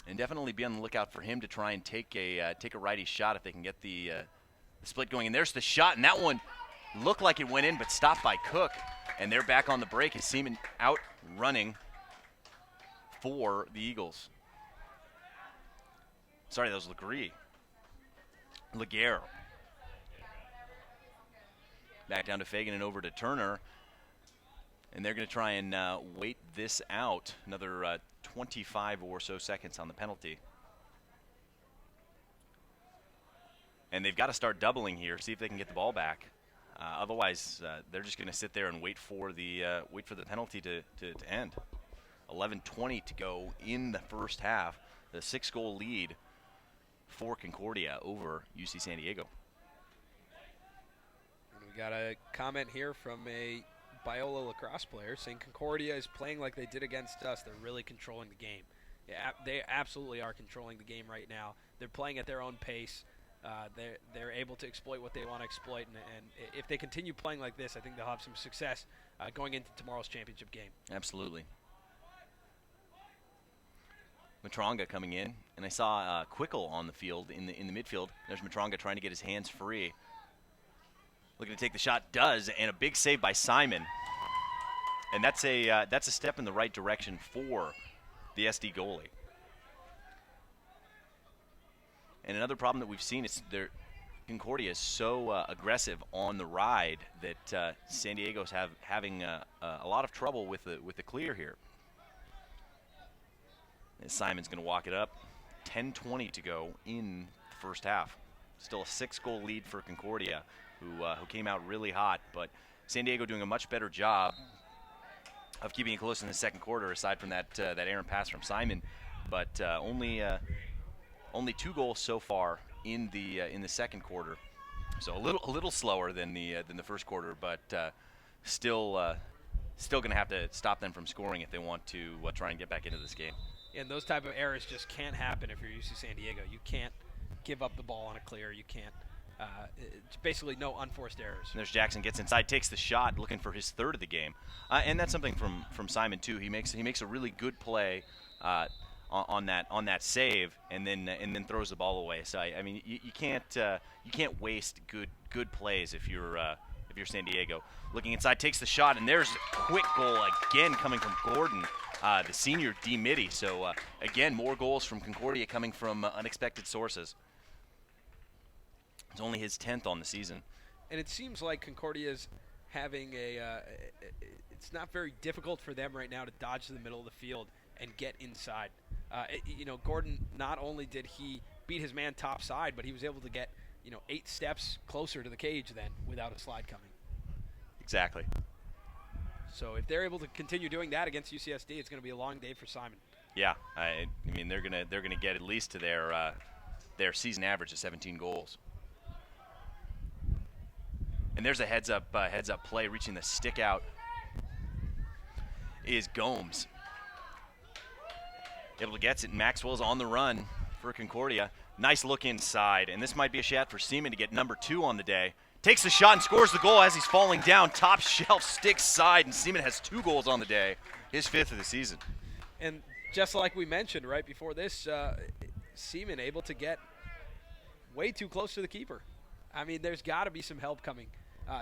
and definitely be on the lookout for him to try and take a righty shot if they can get the split going. And there's the shot, and that one looked like it went in, but stopped by Cook. And they're back on the break. Is Seaman out running for the Eagles? Sorry, that was Laguerre. Back down to Fagan and over to Turner. And they're going to try and wait this out. Another 25 or so seconds on the penalty. And they've got to start doubling here, see if they can get the ball back. Otherwise, they're just going to sit there and wait for the penalty to end. 11:20 to go in the first half. The 6-goal lead for Concordia over UC San Diego. And we got a comment here from a Biola lacrosse player saying Concordia is playing like they did against us. They're really controlling the game. Yeah, they absolutely are controlling the game right now. They're playing at their own pace. They're able to exploit what they want to exploit, and if they continue playing like this, I think they'll have some success going into tomorrow's championship game. Absolutely. Matronga coming in, and I saw Quickle on the field in the midfield. There's Matronga trying to get his hands free. Looking to take the shot, does, and a big save by Simon. And that's a step in the right direction for the SD goalie. And another problem that we've seen is Concordia is so aggressive on the ride that San Diego's having a lot of trouble with the clear here. And Simon's going to walk it up. 10:20 to go in the first half. Still a 6-goal lead for Concordia, who came out really hot. But San Diego doing a much better job of keeping it close in the second quarter, aside from that errant pass from Simon. But only 2 goals so far in the second quarter. So a little slower than the first quarter, but still going to have to stop them from scoring if they want to try and get back into this game. And those type of errors just can't happen if you're UC San Diego. You can't give up the ball on a clear. You can't. It's basically no unforced errors. And there's Jackson, gets inside, takes the shot, looking for his third of the game, and that's something from Simon too. He makes a really good play on that save, and then throws the ball away. So I mean, you can't waste good plays if you're San Diego. Looking inside, takes the shot, and there's a quick goal again coming from Gordon, the senior D midi. So again, more goals from Concordia coming from unexpected sources. It's only his 10th on the season. And it seems like Concordia's having it's not very difficult for them right now to dodge to the middle of the field and get inside. Gordon, not only did he beat his man top side, but he was able to get 8 steps closer to the cage then without a slide coming. Exactly. So if they're able to continue doing that against UCSD, it's going to be a long day for Simon. Yeah, I mean they're gonna get at least to their season average of 17 goals. And there's a heads up play, reaching the stick out is Gomes. Able to get it. Maxwell's on the run for Concordia. Nice look inside, and this might be a shot for Seaman to get number 2 on the day. Takes the shot and scores the goal as he's falling down. Top shelf, stick side, and Seaman has 2 goals on the day, his 5th of the season. And just like we mentioned right before this, Seaman able to get way too close to the keeper. I mean, there's got to be some help coming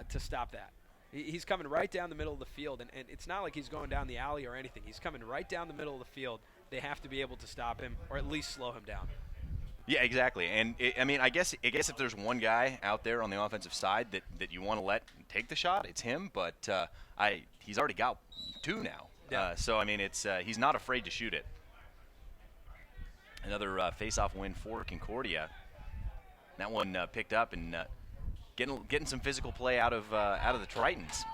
to stop that. He's coming right down the middle of the field, and it's not like he's going down the alley or anything. He's coming right down the middle of the field. They have to be able to stop him or at least slow him down. Yeah, exactly. And I mean, I guess if there's one guy out there on the offensive side that you want to let take the shot, it's him. But he's already got two now. Yeah. So I mean, it's he's not afraid to shoot it. Another face-off win for Concordia. That one picked up and getting some physical play out of the Tritons.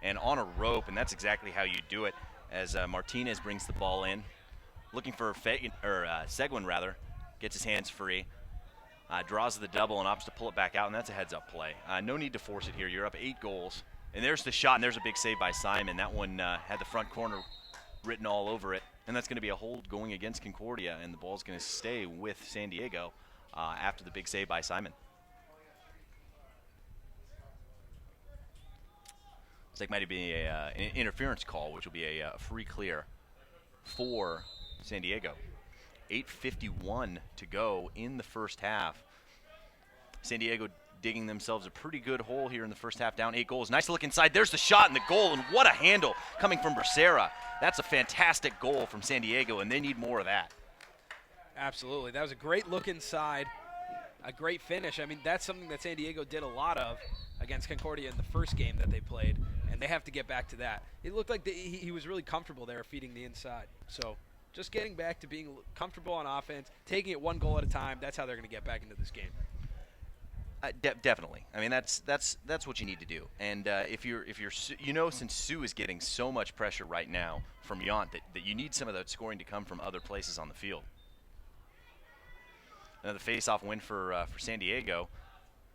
And on a rope, and that's exactly how you do it. As Martinez brings the ball in, looking for Seguin rather, gets his hands free, draws the double and opts to pull it back out, and that's a heads-up play. No need to force it here. You're up 8 goals, and there's the shot, and there's a big save by Simon. That one had the front corner written all over it, and that's going to be a hold going against Concordia, and the ball's going to stay with San Diego after the big save by Simon. Looks like might be an interference call, which will be a free clear for San Diego. 8:51 to go in the first half. San Diego digging themselves a pretty good hole here in the first half, down 8 goals. Nice look inside. There's the shot and the goal, and what a handle coming from Becerra. That's a fantastic goal from San Diego, and they need more of that. Absolutely. That was a great look inside, a great finish. I mean, that's something that San Diego did a lot of against Concordia in the first game that they played, and they have to get back to that. It looked like he was really comfortable there feeding the inside. So just getting back to being comfortable on offense, taking it 1 goal at a time, that's how they're going to get back into this game. Definitely. I mean, that's what you need to do. And if you're since Sue is getting so much pressure right now from Yount, that you need some of that scoring to come from other places on the field. Another face-off win for San Diego.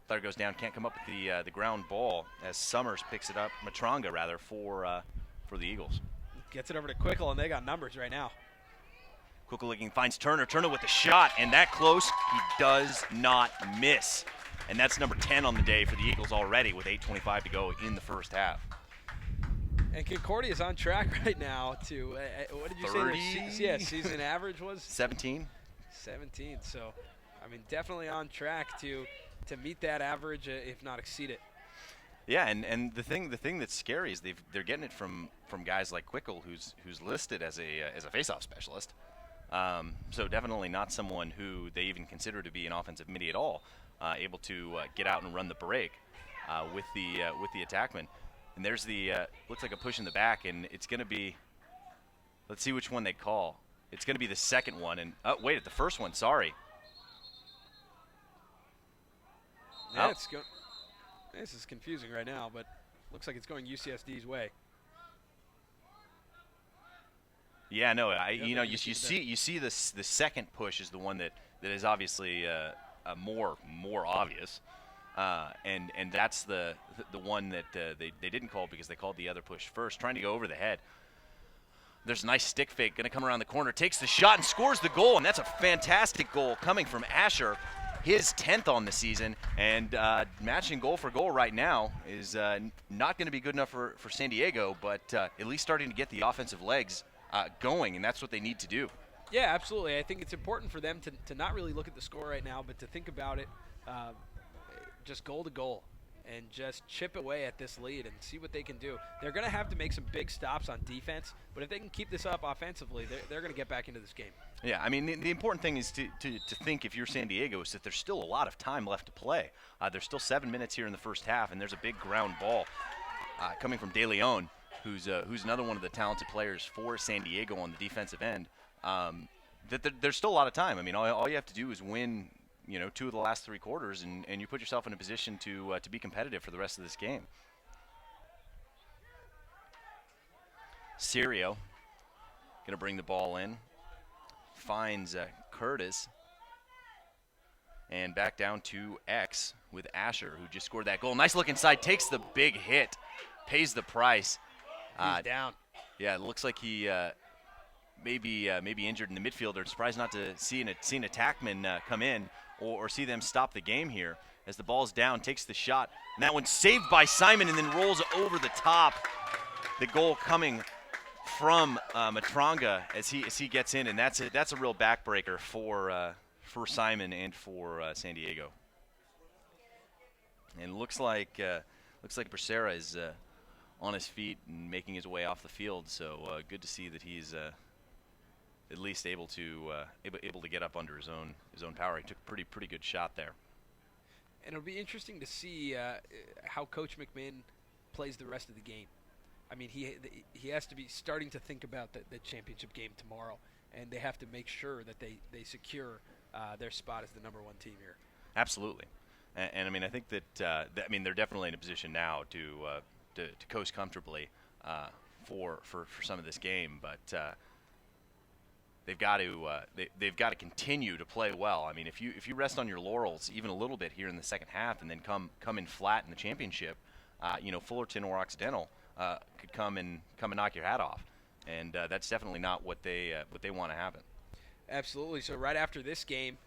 Thought it goes down, can't come up with the ground ball as Summers picks it up, Matranga rather, for the Eagles. Gets it over to Quickle, and they got numbers right now. Quickle looking, finds Turner with the shot, and that close, he does not miss. And that's number 10 on the day for the Eagles already with 8:25 to go in the first half. And Concordia is on track right now to, what did you 30? say their season average was? 17. 17. So, I mean, definitely on track to meet that average, if not exceed it. Yeah, and the thing that's scary is they're getting it from guys like Quickle, who's listed as a face-off specialist. So definitely not someone who they even consider to be an offensive midi at all. Able to get out and run the break with the attackman. And there's the looks like a push in the back, and it's going to be. Let's see which one they call. It's going to be the second one, and wait, the first one. Sorry. Yeah, this is confusing right now, but looks like it's going UCSD's way. Yeah, no, you see the second push is the one that is obviously more obvious, and that's the one that they didn't call because they called the other push first, trying to go over the head. There's a nice stick fake, going to come around the corner, takes the shot and scores the goal, and that's a fantastic goal coming from Asher, his 10th on the season, and matching goal for goal right now is not going to be good enough for San Diego, but at least starting to get the offensive legs going, and that's what they need to do. Yeah, absolutely. I think it's important for them to not really look at the score right now, but to think about it just goal to goal and just chip away at this lead and see what they can do. They're going to have to make some big stops on defense, but if they can keep this up offensively, they're going to get back into this game. Yeah, I mean, the important thing is to think, if you're San Diego, is that there's still a lot of time left to play. There's still 7 minutes here in the first half, and there's a big ground ball coming from De Leon, who's another one of the talented players for San Diego on the defensive end. There's still a lot of time. I mean, all you have to do is win, 2 of the last 3 quarters, and you put yourself in a position to be competitive for the rest of this game. Sirio going to bring the ball in, finds Curtis, and back down to X with Asher, who just scored that goal. Nice look inside, takes the big hit, pays the price. He's down. Yeah, it looks like he maybe injured in the midfielder. Surprised not to see an attackman come in or see them stop the game here. As the ball's down, takes the shot, and that one's saved by Simon and then rolls over the top. The goal coming from Matranga as he gets in, and that's a real backbreaker for Simon and for San Diego. And looks like Becerra is on his feet and making his way off the field. So good to see that he's at least able to get up under his own power. He took a pretty good shot there. And it'll be interesting to see how Coach McMahon plays the rest of the game. I mean, he has to be starting to think about the championship game tomorrow, and they have to make sure that they secure their spot as the #1 team here. Absolutely, and I mean, I think that they're definitely in a position now to coast comfortably for some of this game, but they've got to continue to play well. I mean, if you rest on your laurels even a little bit here in the second half, and then come in flat in the championship, Fullerton or Occidental could come and knock your hat off, and that's definitely not what they want to happen. Absolutely. So right after this game,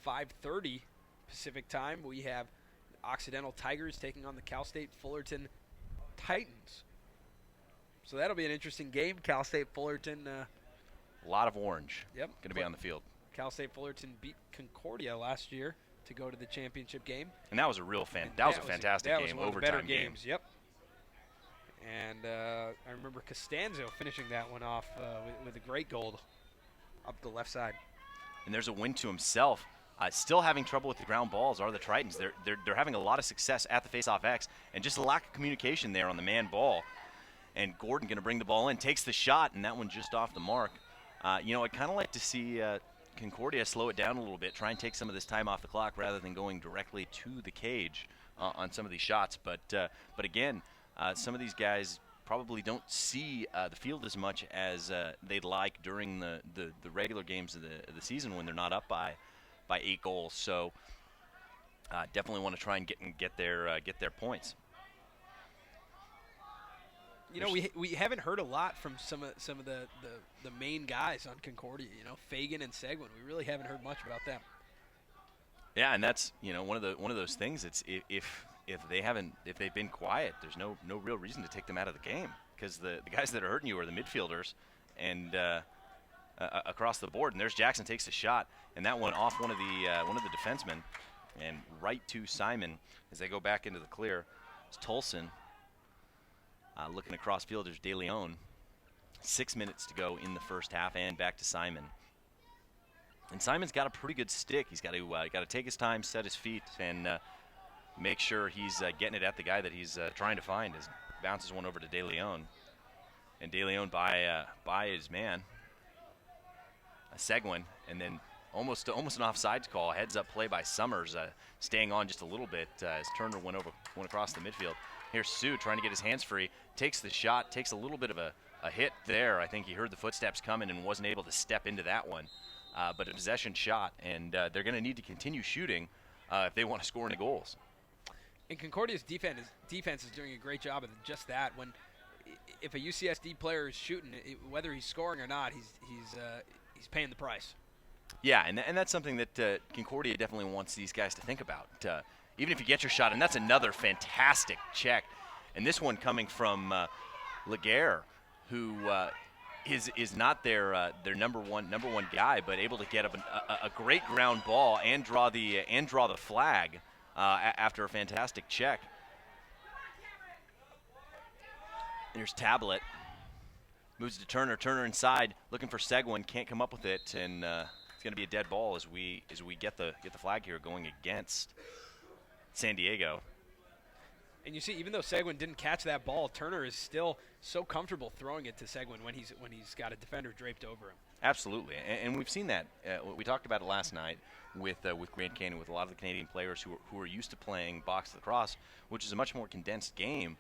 5:30 Pacific time, we have Occidental Tigers taking on the Cal State Fullerton Titans. So that'll be an interesting game. Cal State Fullerton. A lot of orange. Yep. Going to be on the field. Cal State Fullerton beat Concordia last year to go to the championship game. And that was a real fantastic that game, was one of the overtime better games. Yep. And I remember Costanzo finishing that one off with a great goal up the left side. And there's a win to himself. Still having trouble with the ground balls are the Tritons. They're having a lot of success at the face-off X, and just a lack of communication there on the man ball. And Gordon going to bring the ball in, takes the shot, and that one just off the mark. I'd kind of like to see Concordia slow it down a little bit, try and take some of this time off the clock rather than going directly to the cage on some of these shots. But again, some of these guys probably don't see the field as much as they'd like during the regular games of the season when they're not up by 8 goals. So definitely want to try and get their points. We haven't heard a lot from some of the main guys on Concordia. Fagan and Seguin. We really haven't heard much about them. Yeah, and that's one of those things. It's if they've been quiet, there's no real reason to take them out of the game, because the guys that are hurting you are the midfielders and across the board. And there's Jackson takes a shot, and that one off one of the defensemen and right to Simon as they go back into the clear. It's Tolson looking across field. There's De Leon. 6 minutes to go in the first half, and back to Simon. And Simon's got a pretty good stick. He's got to take his time, set his feet, and make sure he's getting it at the guy that he's trying to find. As bounces one over to De Leon, and De Leon by his man, Seguin, and then almost an offsides call. Heads up play by Summers, staying on just a little bit as Turner went across the midfield. Here's Sue trying to get his hands free, takes the shot, takes a little bit of a hit there. I think he heard the footsteps coming and wasn't able to step into that one. But a possession shot, and they're going to need to continue shooting if they want to score any goals. And Concordia's defense is doing a great job of just that. If a UCSD player is shooting, whether he's scoring or not, he's paying the price. Yeah, and that's something that Concordia definitely wants these guys to think about. Even if you get your shot, and that's another fantastic check. And this one coming from Laguerre, who is not their number one guy, but able to get up a great ground ball and draw the flag after a fantastic check. There's Tablet, moves to Turner. Turner inside, looking for Seguin, can't come up with it, and it's going to be a dead ball as we get the flag here going against San Diego. And you see, even though Seguin didn't catch that ball, Turner is still so comfortable throwing it to Seguin when he's got a defender draped over him. Absolutely, and we've seen that. We talked about it last night with Grand Canyon, with a lot of the Canadian players who are used to playing box lacrosse, which is a much more condensed game.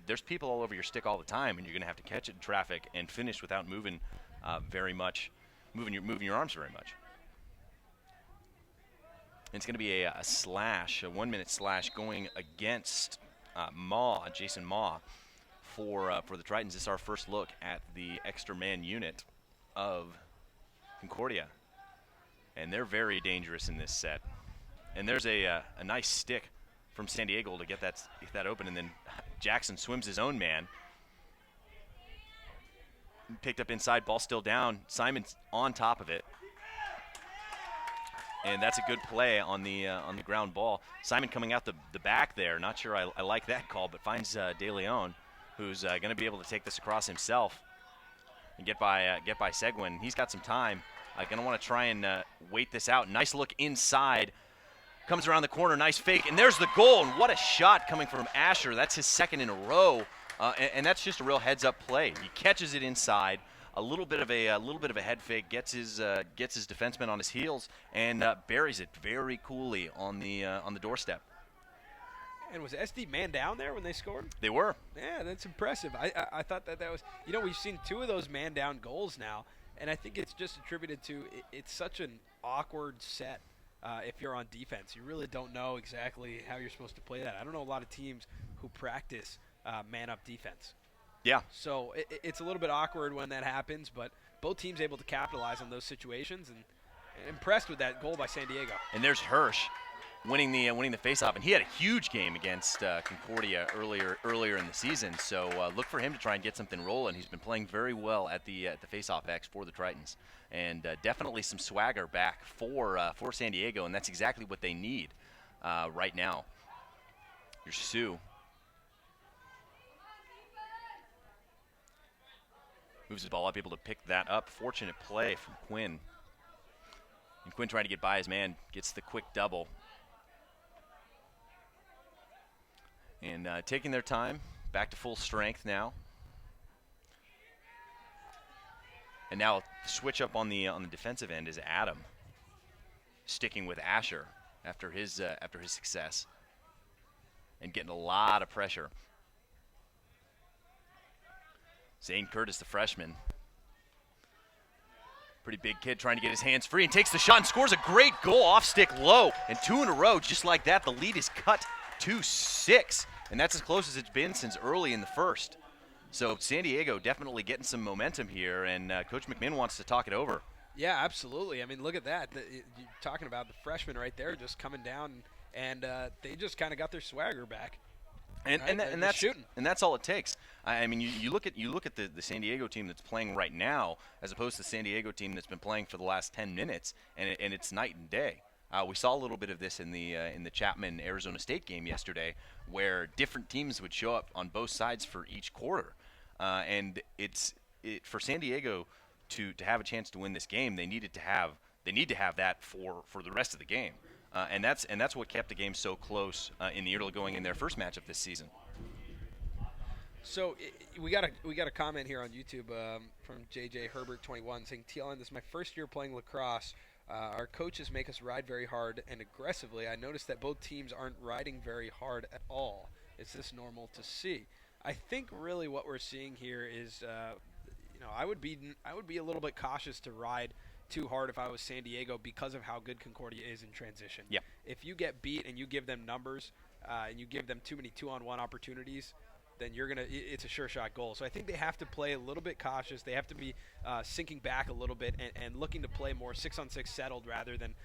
There's people all over your stick all the time, and you're going to have to catch it in traffic and finish without moving very much, moving your arms very much. And it's going to be a 1 minute slash going against Jason Ma for the Tritons. This is our first look at the extra man unit of Concordia, and they're very dangerous in this set. And there's a nice stick from San Diego to get that open, and then Jackson swims his own man. Picked up inside, ball still down. Simon's on top of it. And that's a good play on the ground ball. Simon coming out the back there. Not sure I like that call, but finds De Leon, who's going to be able to take this across himself. and get by Seguin. He's got some time. Gonna want to try and wait this out. Nice look inside. Comes around the corner, nice fake, and there's the goal. And what a shot coming from Asher. That's his second in a row, and that's just a real heads-up play. He catches it inside. A little bit of a head fake, gets his defenseman on his heels, and buries it very coolly on the doorstep. And was SD man down there when they scored? They were. Yeah, that's impressive. I thought that was, we've seen 2 of those man down goals now, and I think it's just attributed to it's such an awkward set. If you're on defense, you really don't know exactly how you're supposed to play that. I don't know a lot of teams who practice man-up defense. Yeah. So it's a little bit awkward when that happens, but both teams able to capitalize on those situations, and impressed with that goal by San Diego. And there's Hirsch winning the faceoff, and he had a huge game against Concordia earlier in the season. So look for him to try and get something rolling. He's been playing very well at the faceoff X for the Tritons, and definitely some swagger back for San Diego, and that's exactly what they need right now. Here's Sue. Moves the ball up, able to pick that up. Fortunate play from Quinn. And Quinn trying to get by his man, gets the quick double. And taking their time, back to full strength now. And now switch up on the defensive end is Adam, sticking with Asher after his success, and getting a lot of pressure. Zane Curtis, the freshman. Pretty big kid trying to get his hands free and takes the shot and scores a great goal off stick low. And 2 in a row, just like that. The lead is cut to 6. And that's as close as it's been since early in the first. So San Diego definitely getting some momentum here, and Coach McMinn wants to talk it over. Yeah, absolutely. I mean, look at that. You're talking about the freshman right there just coming down, and they just kind of got their swagger back. And that's shooting. And that's all it takes. I mean, you look at the San Diego team that's playing right now, as opposed to the San Diego team that's been playing for the last 10 minutes, and it's night and day. We saw a little bit of this in the Chapman Arizona State game yesterday, where different teams would show up on both sides for each quarter, and for San Diego to have a chance to win this game, they need to have that for the rest of the game. And that's what kept the game so close in the early going in their first matchup this season. So we got a comment here on YouTube from JJ Herbert 21 saying, TLN, this is my first year playing lacrosse. Our coaches make us ride very hard and aggressively. I noticed that both teams aren't riding very hard at all. Is this normal to see? I think really what we're seeing here is, I would be a little bit cautious to ride too hard if I was San Diego because of how good Concordia is in transition. Yep. If you get beat and you give them numbers and you give them too many 2-on-1 opportunities, then it's a sure shot goal. So I think they have to play a little bit cautious. They have to be sinking back a little bit and looking to play more 6-on-6 settled rather than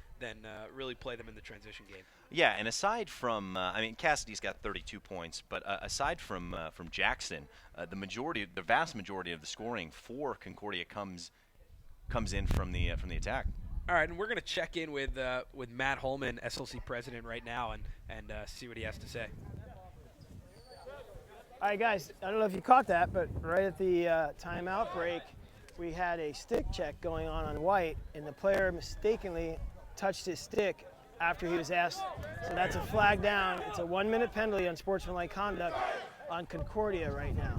really play them in the transition game. Yeah, and aside from, Cassidy's got 32 points, but aside from Jackson, the vast majority of the scoring for Concordia comes in from the attack. All right, and we're going to check in with Matt Holman, SLC president, right now, and see what he has to say. All right, guys, I don't know if you caught that, but right at the timeout break, we had a stick check going on White, and the player mistakenly touched his stick after he was asked. So that's a flag down. It's a 1-minute penalty on sportsmanlike conduct on Concordia right now,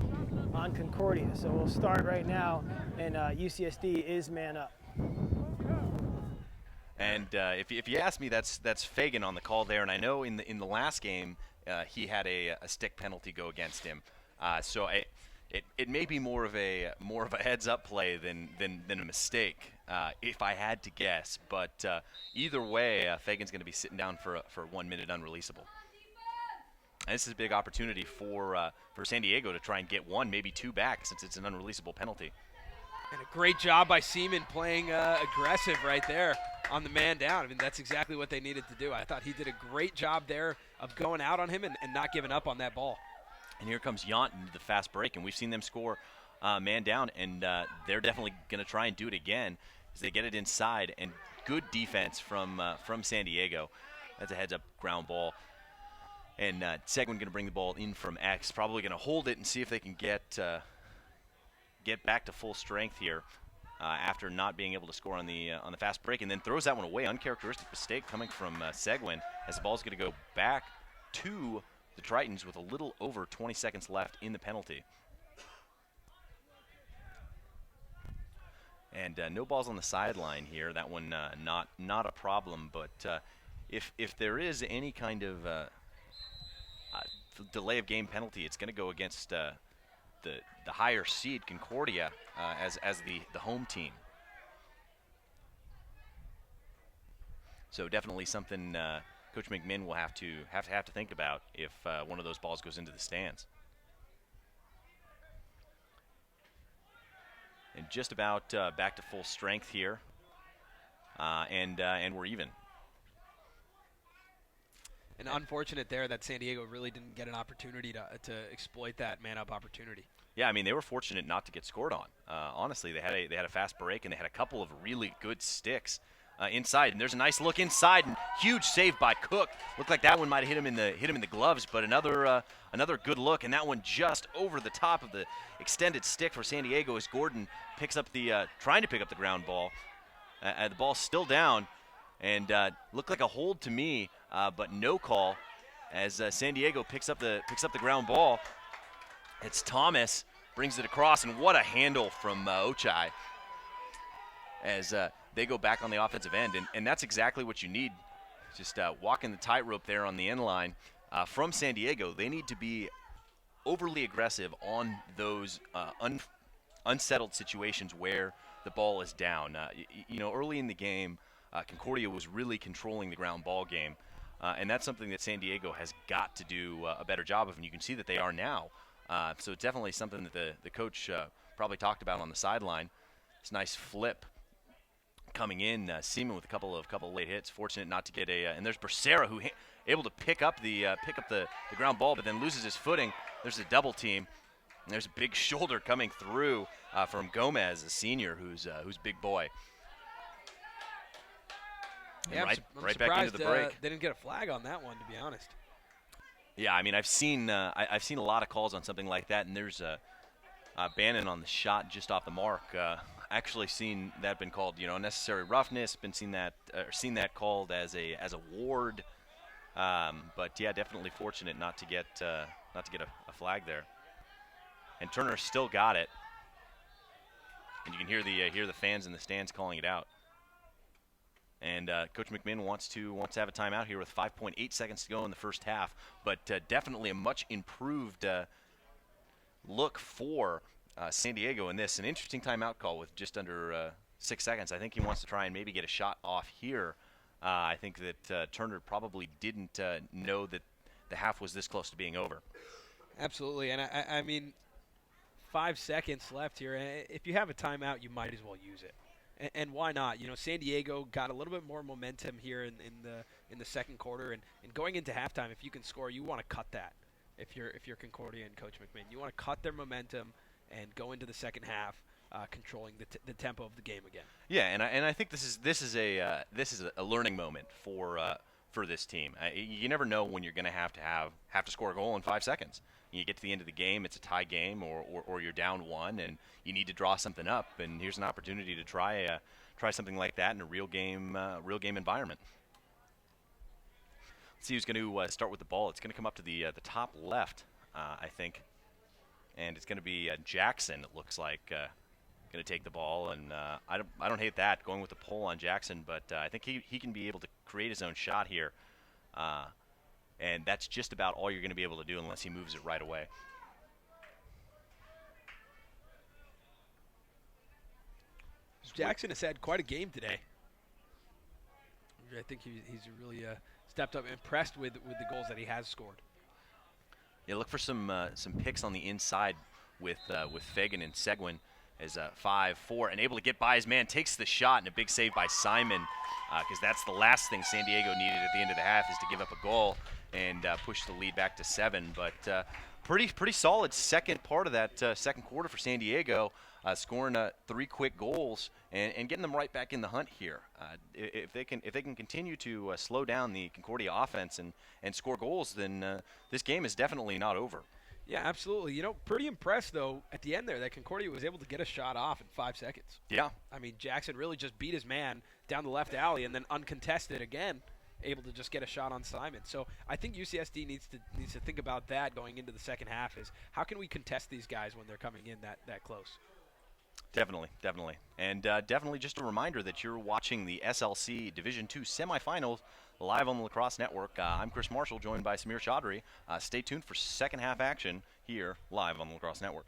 on Concordia. So we'll start right now, and UCSD is man up. And if you ask me, that's Fagan on the call there, and I know in the last game he had a stick penalty go against him. So it may be more of a heads up play than a mistake, if I had to guess. But either way, Fagan's going to be sitting down for 1 minute unreleasable. And this is a big opportunity for San Diego to try and get 1, maybe 2 back, since it's an unreleasable penalty. And a great job by Seaman playing aggressive right there on the man down. I mean, that's exactly what they needed to do. I thought he did a great job there of going out on him and not giving up on that ball. And here comes Yount into the fast break, and we've seen them score man down, and they're definitely going to try and do it again as they get it inside. And good defense from San Diego. That's a heads-up ground ball. And Seguin going to bring the ball in from X, probably going to hold it and see if they can get get back to full strength here after not being able to score on the fast break, and then throws that one away. Uncharacteristic mistake coming from Seguin, as the ball's going to go back to the Tritons with a little over 20 seconds left in the penalty. And no balls on the sideline here. That one not a problem, but if there is any kind of delay of game penalty, it's going to go against the higher seed Concordia as the home team. So definitely something Coach McMinn will have to think about if one of those balls goes into the stands. And just about back to full strength here, and we're even. And unfortunate there that San Diego really didn't get an opportunity to exploit that man-up opportunity. Yeah, I mean, they were fortunate not to get scored on. Honestly, they had a fast break, and they had a couple of really good sticks inside. And there's a nice look inside, and huge save by Cook. Looked like that one might have hit him in the gloves, but another good look, and that one just over the top of the extended stick for San Diego as Gordon picks up trying to pick up the ground ball. The ball's still down, and looked like a hold to me, but no call as San Diego picks up the ground ball. It's Thomas, brings it across, and what a handle from Ochai as they go back on the offensive end, and that's exactly what you need. Just walking the tightrope there on the end line from San Diego. They need to be overly aggressive on those unsettled situations where the ball is down. Early in the game, Concordia was really controlling the ground ball game, and that's something that San Diego has got to do a better job of, and you can see that they are now. So it's definitely something that the coach probably talked about on the sideline. This nice flip coming in, Seaman with a couple of late hits. Fortunate not to get and there's Becerra who able to pick up the ground ball, but then loses his footing. There's a double team. And there's a big shoulder coming through from Gomez, a senior who's big boy. Yeah, right back into the break. They didn't get a flag on that one, to be honest. Yeah, I mean, I've seen a lot of calls on something like that, and there's Bannon on the shot just off the mark. Actually seen that been called, unnecessary roughness. Been seen that called as a ward. But yeah, definitely fortunate not to get a flag there. And Turner still got it, and you can hear the fans in the stands calling it out. And Coach McMinn wants to have a timeout here with 5.8 seconds to go in the first half, but definitely a much improved look for San Diego in this. An interesting timeout call with just under 6 seconds. I think he wants to try and maybe get a shot off here. I think that Turner probably didn't know that the half was this close to being over. Absolutely, and I mean, 5 seconds left here. If you have a timeout, you might as well use it. And why not? San Diego got a little bit more momentum here in the second quarter, and going into halftime, if you can score, you want to cut that. If you're Concordia and Coach McMinn, you want to cut their momentum and go into the second half controlling the tempo of the game again. Yeah, and I think this is a learning moment for this team. You never know when you're going to have to score a goal in 5 seconds. You get to the end of the game, it's a tie game, or you're down one, and you need to draw something up. And here's an opportunity to try something like that in a real game environment. Let's see who's going to start with the ball. It's going to come up to the top left, I think, and it's going to be Jackson. It looks like going to take the ball, and I don't hate that going with the pull on Jackson, but I think he can be able to create his own shot here. And that's just about all you're going to be able to do unless he moves it right away. Jackson has had quite a game today. I think he's really stepped up, impressed with the goals that he has scored. Yeah, look for some picks on the inside with Fagan and Seguin as 5-4 and able to get by his man, takes the shot, and a big save by Simon because that's the last thing San Diego needed at the end of the half is to give up a goal and push the lead back to 7. But pretty solid second part of that second quarter for San Diego, scoring 3 quick goals and getting them right back in the hunt here. If they can continue to slow down the Concordia offense and score goals, then this game is definitely not over. Yeah, absolutely. You know, pretty impressed, though, at the end there that Concordia was able to get a shot off in 5 seconds. Yeah. I mean, Jackson really just beat his man down the left alley and then uncontested again, able to just get a shot on Simon. So I think UCSD needs to think about that going into the second half is how can we contest these guys when they're coming in that close? Definitely, definitely. And definitely just a reminder that you're watching the SLC Division II semifinals live on the Lacrosse Network. I'm Chris Marshall, joined by Samir Chaudhry. Stay tuned for second half action here live on the Lacrosse Network.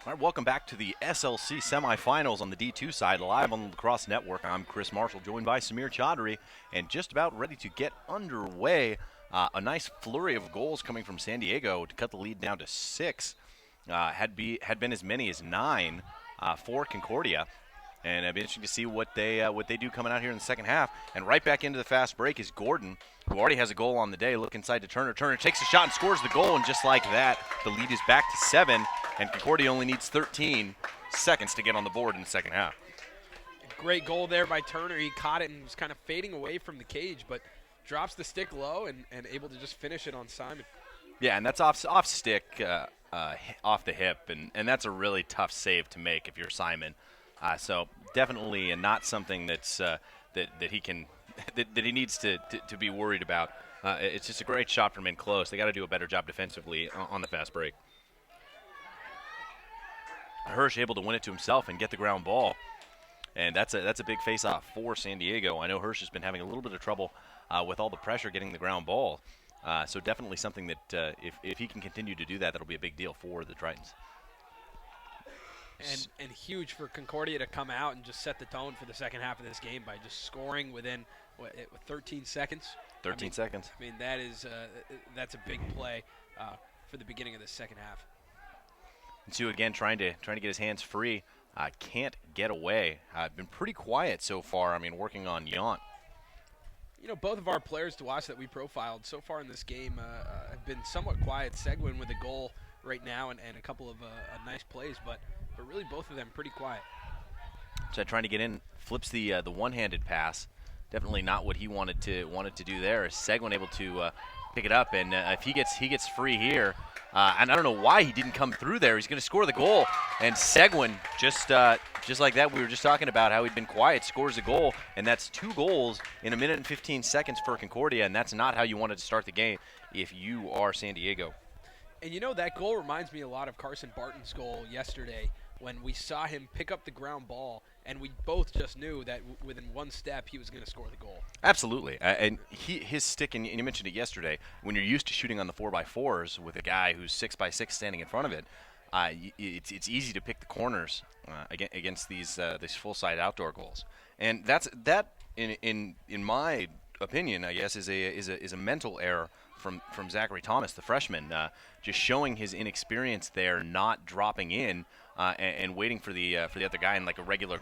All right, welcome back to the SLC semifinals on the D2 side, live on the Lacrosse Network. I'm Chris Marshall, joined by Samir Chaudhary, and just about ready to get underway. A nice flurry of goals coming from San Diego to cut the lead down to 6. Had been as many as 9 for Concordia, and it'd be interesting to see what they do coming out here in the second half. And right back into the fast break is Gordon, who already has a goal on the day. Look inside to Turner. Turner takes a shot and scores the goal, and just like that, the lead is back to 7. And Concordia only needs 13 seconds to get on the board in the second half. Great goal there by Turner. He caught it and was kind of fading away from the cage, but drops the stick low and able to just finish it on Simon. Yeah, and that's off stick, off the hip, and that's a really tough save to make if you're Simon. So definitely not something that's that he can that he needs to be worried about. It's just a great shot from in close. They got to do a better job defensively on the fast break. Hirsch able to win it to himself and get the ground ball, and that's a big face-off for San Diego. I know Hirsch has been having a little bit of trouble with all the pressure getting the ground ball, so definitely something that if he can continue to do that, that'll be a big deal for the Tritons. And huge for Concordia to come out and just set the tone for the second half of this game by just scoring within 13 seconds. 13 seconds. I mean, that's a big play for the beginning of the second half. And Sue again trying to get his hands free. Can't get away. Been pretty quiet so far. I mean, working on Yount. You know, both of our players to watch that we profiled so far in this game have been somewhat quiet. Seguin with a goal right now and a couple of nice plays, but really both of them pretty quiet. So trying to get in, flips the one-handed pass. Definitely not what he wanted to do there. Seguin able to pick it up, and if he gets free here, and I don't know why he didn't come through there. He's going to score the goal, and Seguin just like that. We were just talking about how he'd been quiet, scores a goal, and that's 2 goals in 1 minute and 15 seconds for Concordia, and that's not how you wanted to start the game if you are San Diego. And you know, that goal reminds me a lot of Carson Barton's goal yesterday when we saw him pick up the ground ball, and we both just knew that within one step he was going to score the goal. Absolutely. And his stick, and you mentioned it yesterday, when you're used to shooting on the 4x4s with a guy who's 6x6 standing in front of it, it's easy to pick the corners against these full-side outdoor goals. And that in my opinion, I guess, is a mental error from Zachary Thomas, the freshman, just showing his inexperience there, not dropping in and waiting for the other guy in like a regular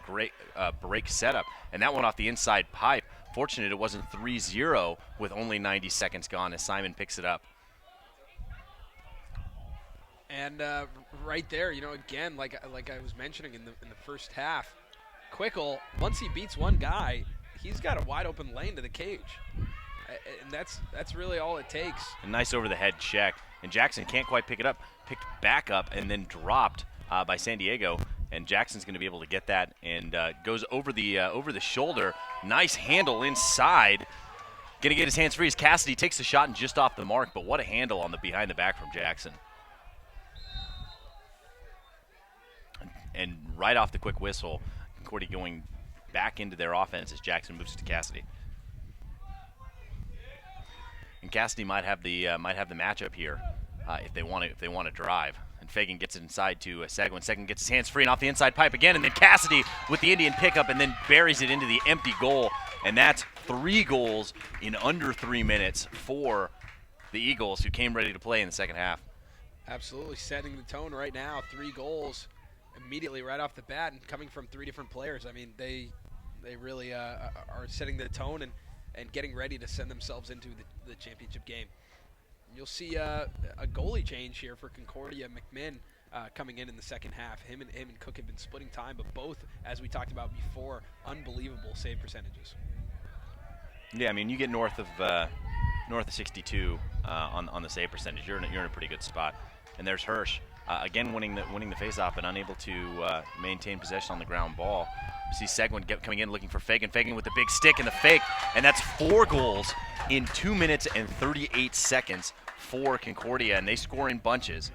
break setup, and that went off the inside pipe. Fortunate it wasn't 3-0 with only 90 seconds gone as Simon picks it up. And right there, you know, again, like I was mentioning in the first half, Quickle, once he beats one guy, he's got a wide open lane to the cage. And that's really all it takes. A nice over-the-head check. And Jackson can't quite pick it up. Picked back up and then dropped by San Diego. And Jackson's going to be able to get that and goes over the shoulder. Nice handle inside. Going to get his hands free as Cassidy takes the shot and just off the mark. But what a handle on the behind the back from Jackson. And right off the quick whistle, Concordia going back into their offense as Jackson moves to Cassidy. And Cassidy might have the matchup here if they want to drive. And Fagan gets it inside to Seguin. Seguin gets his hands free and off the inside pipe again, and then Cassidy with the Indian pickup and then buries it into the empty goal. And that's 3 goals in under 3 minutes for the Eagles, who came ready to play in the second half. Absolutely setting the tone right now. 3 goals immediately right off the bat and coming from 3 different players. I mean, they really are setting the tone and getting ready to send themselves into the championship game. You'll see a goalie change here for Concordia. McMinn coming in the second half. Him and Cook have been splitting time, but both, as we talked about before, unbelievable save percentages. Yeah, I mean, you get north of 62 on the save percentage. You're in a pretty good spot. And there's Hirsch again winning the faceoff and unable to maintain possession on the ground ball. We see Seguin coming in looking for Fagan. Fagan with the big stick and the fake, and that's 4 goals in 2 minutes and 38 seconds for Concordia, and they score in bunches.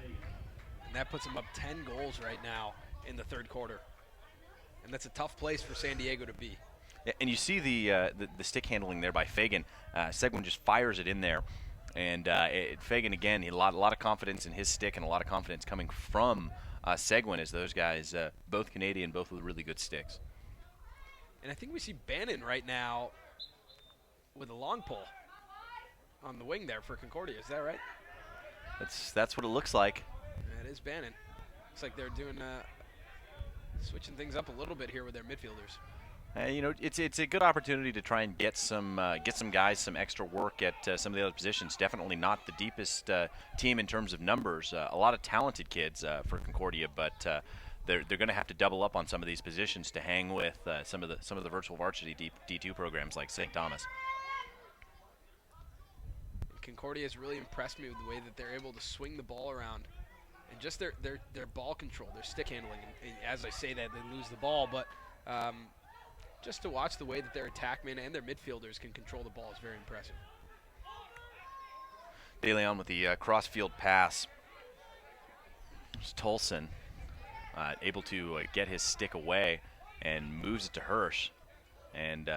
And that puts them up 10 goals right now in the third quarter. And that's a tough place for San Diego to be. Yeah, and you see the stick handling there by Fagan. Seguin just fires it in there. And Fagan, again, a lot of confidence in his stick and a lot of confidence coming from Seguin, as those guys, both Canadian, both with really good sticks. And I think we see Bannon right now with a long pole on the wing there for Concordia. Is that right? That's what it looks like. That is Bannon. Looks like they're doing switching things up a little bit here with their midfielders. You know, it's a good opportunity to try and get some guys some extra work at some of the other positions. Definitely not the deepest team in terms of numbers. A lot of talented kids for Concordia, but they're going to have to double up on some of these positions to hang with some of the virtual varsity D2 programs like St. Thomas. Concordia has really impressed me with the way that they're able to swing the ball around and just their ball control, their stick handling. And as I say that, they lose the ball, but just to watch the way that their attackmen and their midfielders can control the ball is very impressive. De Leon with the cross-field pass. It's Tolson able to get his stick away and moves it to Hirsch. And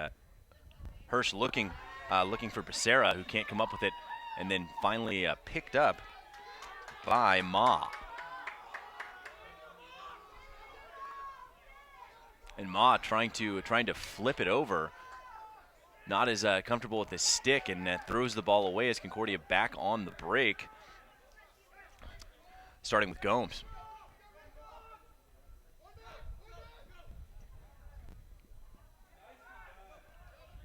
Hirsch looking for Becerra, who can't come up with it, and then finally picked up by Ma. And Ma trying to flip it over, not as comfortable with his stick, and throws the ball away as Concordia back on the break, starting with Gomes.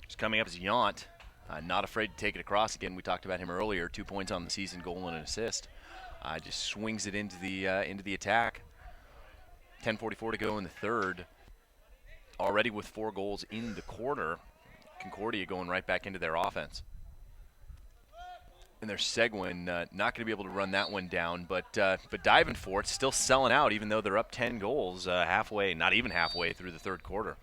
Just coming up is Yount, not afraid to take it across. Again, we talked about him earlier. 2 points on the season, goal and an assist. Just swings it into the attack. 10:44 to go in the third. Already with 4 goals in the quarter, Concordia going right back into their offense. And there's Seguin, not going to be able to run that one down, but diving for it, still selling out, even though they're up 10 goals not even halfway through the third quarter.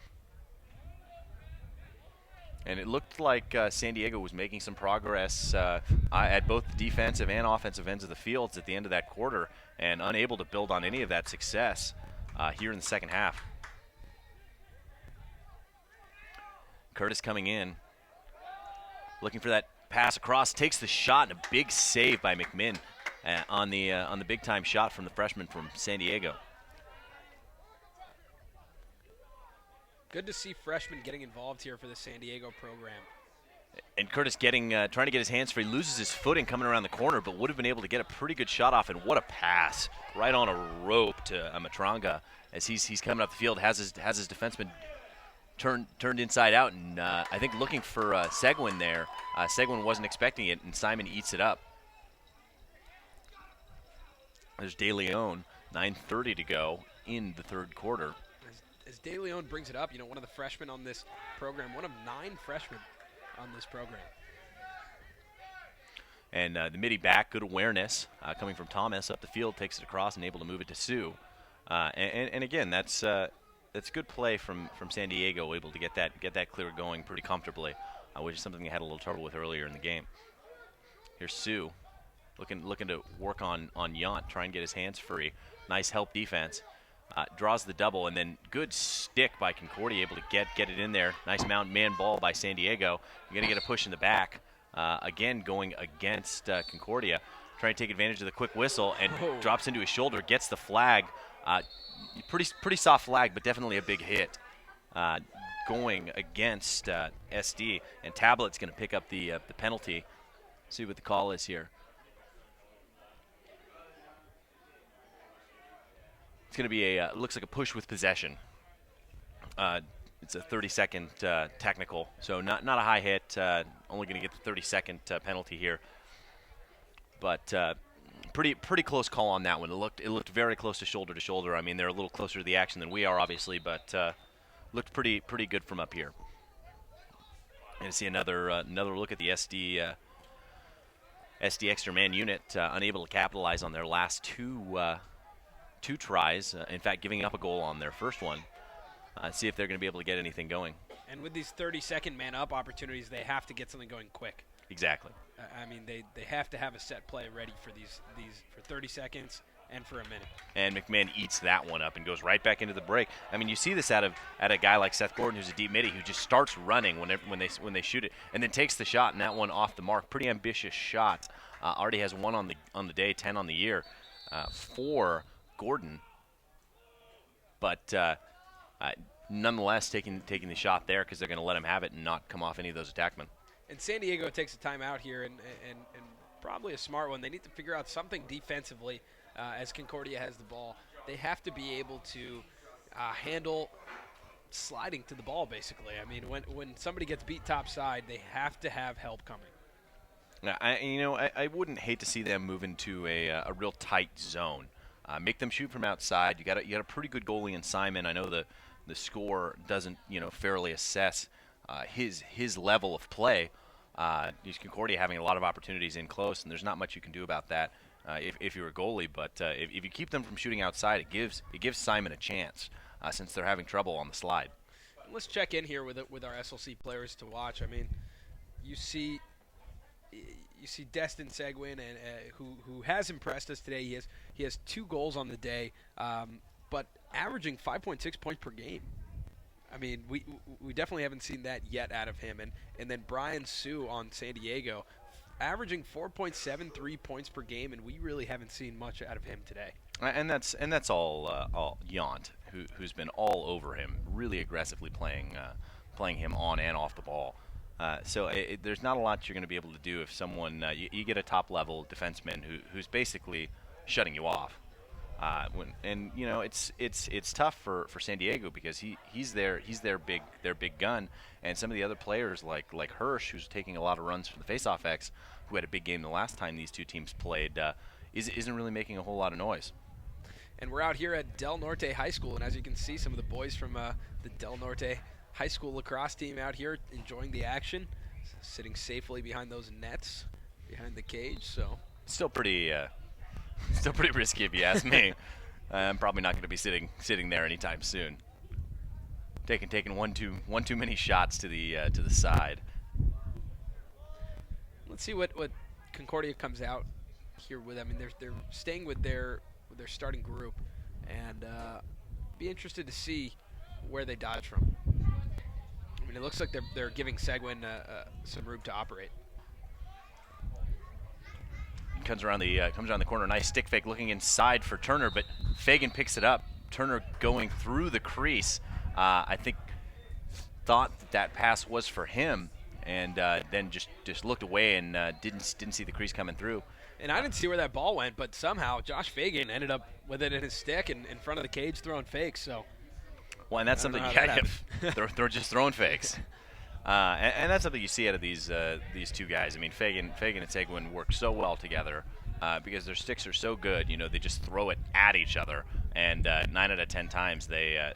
And it looked like San Diego was making some progress at both the defensive and offensive ends of the fields at the end of that quarter, and unable to build on any of that success here in the second half. Curtis coming in, looking for that pass across, takes the shot, and a big save by McMinn on the big-time shot from the freshman from San Diego. Good to see freshmen getting involved here for the San Diego program. And Curtis trying to get his hands free, loses his footing coming around the corner, but would have been able to get a pretty good shot off. And what a pass right on a rope to Matranga as he's coming up the field, has his defenseman turned inside out, and I think looking for Seguin there. Seguin wasn't expecting it, and Simon eats it up. There's De Leon, 9:30 to go in the third quarter. As De Leon brings it up, you know, one of the freshmen on this program, one of 9 freshmen on this program. And the midi back, good awareness coming from Thomas up the field, takes it across and able to move it to Sue. And again, that's good play from San Diego, able to get that clear going pretty comfortably, which is something they had a little trouble with earlier in the game. Here's Sue, looking to work on Yount, try and get his hands free. Nice help defense. Draws the double, and then good stick by Concordia, able to get it in there. Nice man ball by San Diego. You're going to get a push in the back. Again, going against Concordia. Trying to take advantage of the quick whistle, and drops into his shoulder, gets the flag. Pretty soft flag, but definitely a big hit. Going against SD, and Tablet's going to pick up the penalty. See what the call is here. It's going to be looks like a push with possession. It's a 30-second technical, so not a high hit. Only going to get the 30-second penalty here. But pretty close call on that one. It looked very close to shoulder. I mean, they're a little closer to the action than we are, obviously, but looked pretty good from up here. And see another look at the SD extra man unit, unable to capitalize on their last two tries. In fact, giving up a goal on their first one. See if they're going to be able to get anything going. And with these 30-second man-up opportunities, they have to get something going quick. Exactly. I mean, they have to have a set play ready for these for 30 seconds and for a minute. And McMahon eats that one up and goes right back into the break. I mean, you see this out of a guy like Seth Gordon, who's a deep midi, who just starts running when they shoot it, and then takes the shot, and that one off the mark. Pretty ambitious shot. Already has 1 on the day, 10 on the year for Gordon. but nonetheless taking the shot there because they're going to let him have it and not come off any of those attackmen. And San Diego takes a timeout here, and probably a smart one. They need to figure out something defensively as Concordia has the ball. They have to be able to handle sliding to the ball, basically. I mean, when somebody gets beat topside, they have to have help coming. Now, I wouldn't hate to see them move into a real tight zone. Make them shoot from outside. You got a pretty good goalie in Simon. I know the score doesn't fairly assess his level of play. Concordia having a lot of opportunities in close, and there's not much you can do about that if you're a goalie. But if you keep them from shooting outside, it gives Simon a chance since they're having trouble on the slide. Let's check in here with our SLC players to watch. I mean, you see Destin Seguin, and who has impressed us today. He has 2 goals on the day, but averaging 5.6 points per game. I mean, we definitely haven't seen that yet out of him. And then Brian Sue on San Diego, averaging 4.73 points per game, and we really haven't seen much out of him today. And that's all Yount, who's been all over him, really aggressively playing him on and off the ball. So there's not a lot you're going to be able to do if someone you get a top-level defenseman who's basically shutting you off. It's tough for San Diego because he's their big gun, and some of the other players like Hirsch, who's taking a lot of runs from the faceoff X, who had a big game the last time these two teams played, isn't really making a whole lot of noise. And we're out here at Del Norte High School, and as you can see, some of the boys from the Del Norte High School lacrosse team out here enjoying the action, sitting safely behind those nets, behind the cage. So still pretty risky if you ask me. I'm probably not going to be sitting there anytime soon. Taking one too many shots to the side. Let's see what Concordia comes out here with. I mean, they're staying with their starting group, and be interested to see where they dodge from. I mean, it looks like they're giving Seguin some room to operate. Comes around the corner, nice stick fake, looking inside for Turner, but Fagan picks it up. Turner going through the crease. I think thought that pass was for him, and then just looked away and didn't see the crease coming through. And I didn't see where that ball went, but somehow Josh Fagan ended up with it in his stick and in front of the cage throwing fakes. So, well, and that's something they're just throwing fakes. And that's something you see out of these two guys. I mean, Fagan and Seguin work so well together because their sticks are so good. They just throw it at each other, and 9 out of 10 times they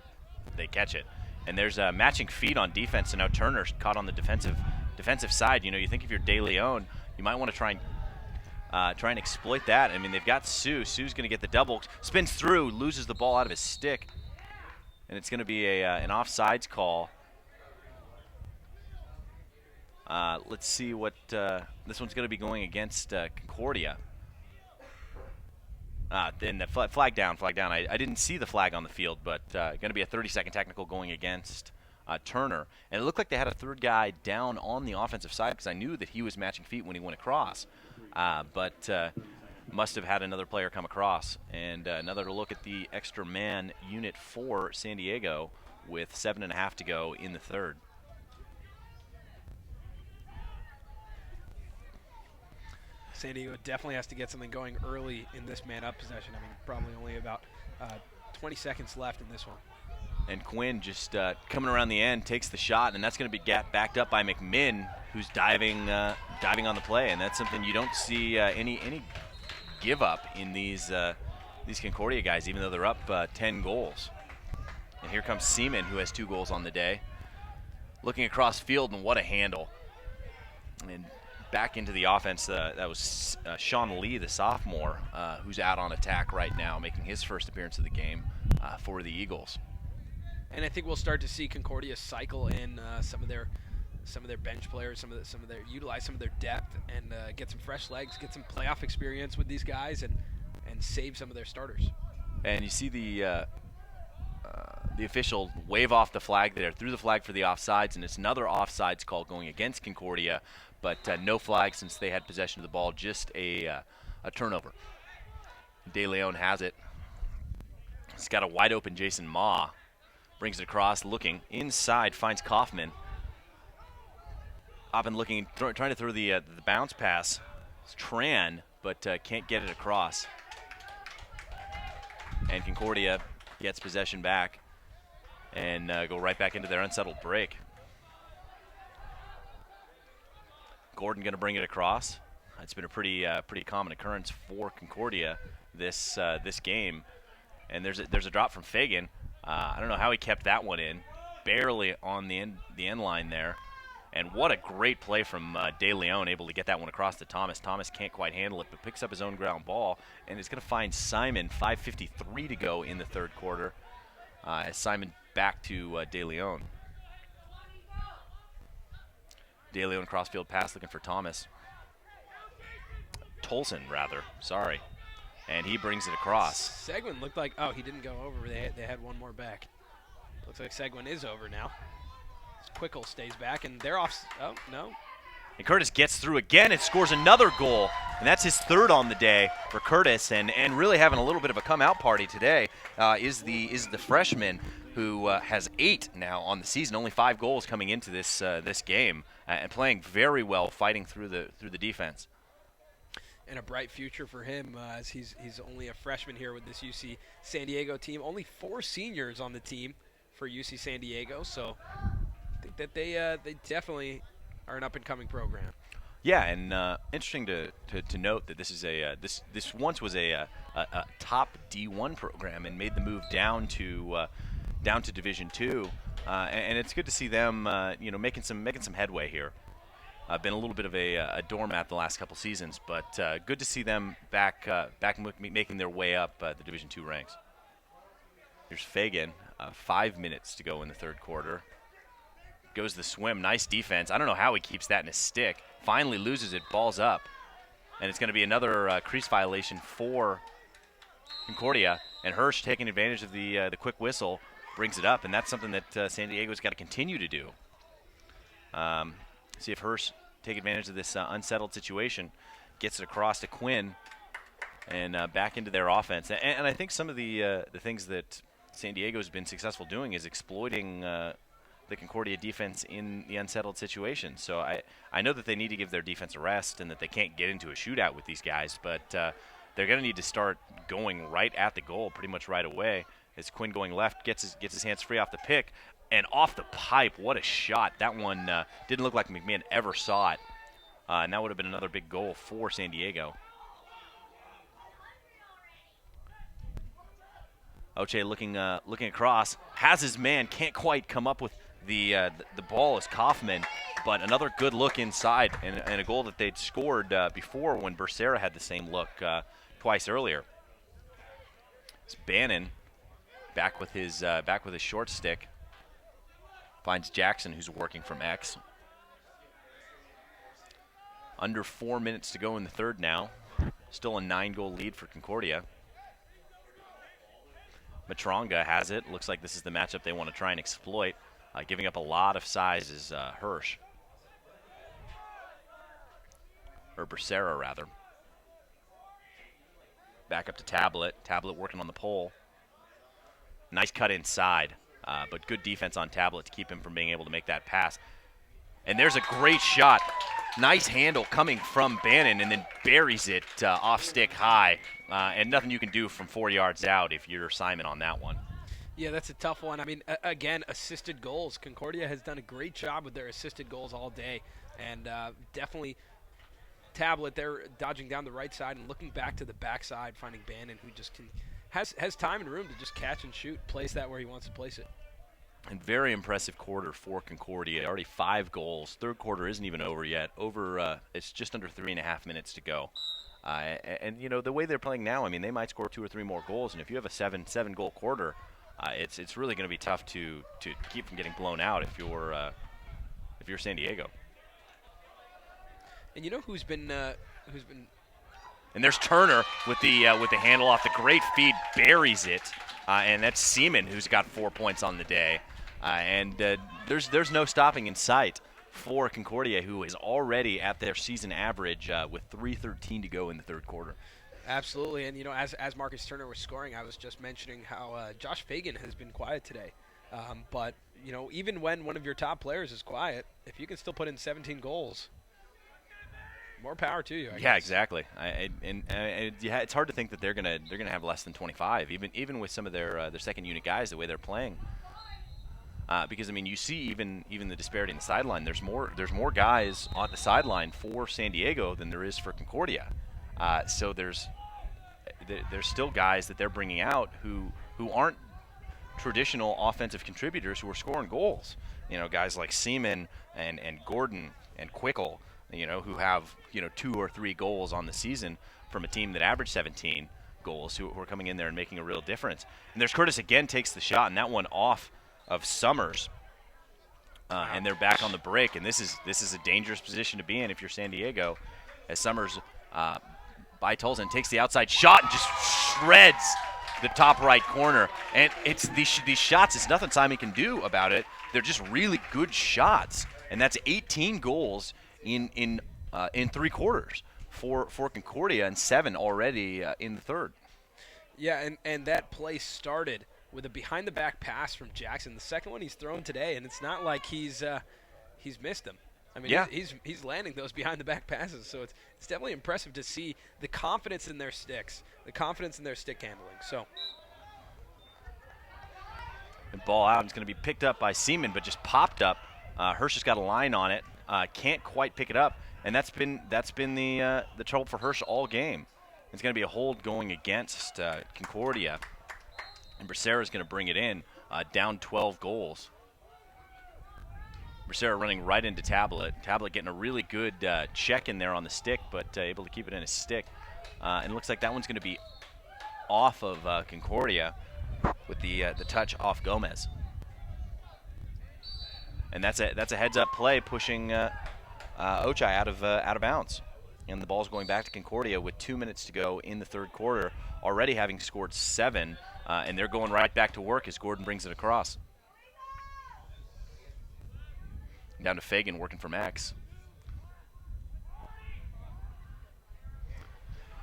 catch it. And there's matching feet on defense. So now Turner's caught on the defensive side. You think if you're De Leon, you might want to try and exploit that. I mean, they've got Sue. Sue's going to get the double, spins through, loses the ball out of his stick, and it's going to be an offsides call. Let's see what this one's going to be going against Concordia. Then the flag down. I didn't see the flag on the field, but going to be a 30-second technical going against Turner. And it looked like they had a third guy down on the offensive side because I knew that he was matching feet when he went across. But must have had another player come across. And another look at the extra man unit for San Diego with 7.5 to go in the third. San Diego definitely has to get something going early in this man-up possession. I mean, probably only about 20 seconds left in this one. And Quinn just coming around the end, takes the shot, and that's going to be backed up by McMinn, who's diving on the play. And that's something you don't see any give up in these Concordia guys, even though they're up 10 goals. And here comes Seaman, who has 2 goals on the day. Looking across field, and what a handle. And back into the offense, that was Sean Lee, the sophomore, who's out on attack right now, making his first appearance of the game for the Eagles. And I think we'll start to see Concordia cycle in some of their bench players, utilize some of their depth, and get some fresh legs, get some playoff experience with these guys, and save some of their starters. And you see the official wave off the flag there, threw the flag for the offsides, and it's another offsides call going against Concordia, but no flag since they had possession of the ball, just a turnover. De Leon has it. He's got a wide open Jason Ma. Brings it across, looking inside, finds Kaufman. Up and looking, trying to throw the bounce pass. It's Tran, but can't get it across. And Concordia gets possession back and go right back into their unsettled break. Gordon going to bring it across. It's been a pretty common occurrence for Concordia this game. And there's a drop from Fagan. I don't know how he kept that one in, barely on the end line there. And what a great play from De Leon, able to get that one across to Thomas. Thomas can't quite handle it, but picks up his own ground ball, and is going to find Simon. 5:53 to go in the third quarter. As Simon back to De Leon. De Leon crossfield pass looking for Thomas. Tolson, rather. Sorry. And he brings it across. Seguin looked like, oh, he didn't go over. They had one more back. Looks like Seguin is over now. Quickle stays back, and they're off. Oh, no. And Curtis gets through again and scores another goal. And that's his third on the day for Curtis. And really having a little bit of a come-out party today is the freshman who has 8 now on the season. Only 5 goals coming into this game, and playing very well, fighting through the defense. And a bright future for him as he's only a freshman here with this UC San Diego team. Only 4 seniors on the team for UC San Diego, so I think that they definitely are an up-and-coming program. Yeah, and interesting to note that this is this once was a top D1 program and made the move down to Division II, and it's good to see them making some headway here. Been a little bit of a doormat the last couple seasons, but good to see them back making their way up the Division II ranks. Here's Fagan. 5 minutes to go in the third quarter. Goes the swim. Nice defense. I don't know how he keeps that in his stick. Finally loses it. Ball's up. And it's going to be another crease violation for Concordia. And Hirsch, taking advantage of the quick whistle, brings it up. And that's something that San Diego's got to continue to do. See if Hirsch take advantage of this unsettled situation. Gets it across to Quinn and back into their offense. And I think some of the things that San Diego's been successful doing is exploiting the Concordia defense in the unsettled situation. So I know that they need to give their defense a rest and that they can't get into a shootout with these guys, but they're going to need to start going right at the goal pretty much right away. As Quinn going left gets his hands free off the pick and off the pipe. What a shot. That one didn't look like McMahon ever saw it, and that would have been another big goal for San Diego. Oche looking across, has his man, can't quite come up with the ball as Kaufman, but another good look inside and a goal that they'd scored before when Becerra had the same look twice earlier. It's Bannon back with his short stick, finds Jackson, who's working from X. Under 4 minutes to go in the third now. Still a 9-goal lead for Concordia. Matronga has it. Looks like this is the matchup they want to try and exploit. Giving up a lot of size is Hirsch. Or Becerra, rather. Back up to Tablet. Tablet working on the pole. Nice cut inside, but good defense on Tablet to keep him from being able to make that pass. And there's a great shot. Nice handle coming from Bannon, and then buries it off stick high. And nothing you can do from 4 yards out if you're Simon on that one. Yeah, that's a tough one. I mean, again, assisted goals. Concordia has done a great job with their assisted goals all day. And definitely Tablet, they're dodging down the right side and looking back to the backside, finding Bannon, who just has time and room to just catch and shoot, place that where he wants to place it. And very impressive quarter for Concordia. Already 5 goals. Third quarter isn't even over yet. It's just under 3.5 minutes to go. And the way they're playing now, I mean, they might score 2 or 3 more goals. And if you have a 7-goal quarter, it's really going to be tough to keep from getting blown out if you're San Diego. And you know who's been And there's Turner with the handle off the great feed, buries it, and that's Seaman, who's got 4 points on the day. And there's no stopping in sight for Concordia, who is already at their season average with 3:13 to go in the third quarter. Absolutely, and as Marcus Turner was scoring, I was just mentioning how Josh Fagan has been quiet today. But even when one of your top players is quiet, if you can still put in 17 goals, more power to you. I Yeah, guess. exactly. It's hard to think that they're gonna have less than 25, even with some of their second unit guys, the way they're playing. Because I mean, you see even the disparity in the sideline. There's more guys on the sideline for San Diego than there is for Concordia. So there's still guys that they're bringing out who aren't traditional offensive contributors who are scoring goals. Guys like Seaman and Gordon and Quickle, who have 2 or 3 goals on the season from a team that averaged 17 goals, who are coming in there and making a real difference. And there's Curtis again, takes the shot, and that one off of Summers. And they're back on the break, and this is a dangerous position to be in if you're San Diego, as Summers by Tolson takes the outside shot and just shreds the top right corner. And it's these shots, it's nothing Simon can do about it. They're just really good shots, and that's 18 goals in 3 quarters for Concordia, and 7 already in the third. Yeah, and that play started with a behind-the-back pass from Jackson. The second one he's thrown today, and it's not like he's missed them. I mean, Yeah. he's landing those behind-the-back passes, so it's definitely impressive to see the confidence in their sticks, the confidence in their stick handling. So, and ball out, and it's going to be picked up by Seaman, but just popped up. Hirsch has got a line on it, can't quite pick it up, and that's been the trouble for Hirsch all game. It's going to be a hold going against Concordia. And Bracera's going to bring it in, down 12 goals. Bracera running right into Tablet. Tablet getting a really good check in there on the stick, but able to keep it in his stick. And it looks like that one's going to be off of Concordia with the touch off Gomez. And that's a heads-up play pushing Ochai out of bounds. And the ball's going back to Concordia with 2 minutes to go in the third quarter, already having scored 7. And they're going right back to work as Gordon brings it across. Down to Fagan working for Max.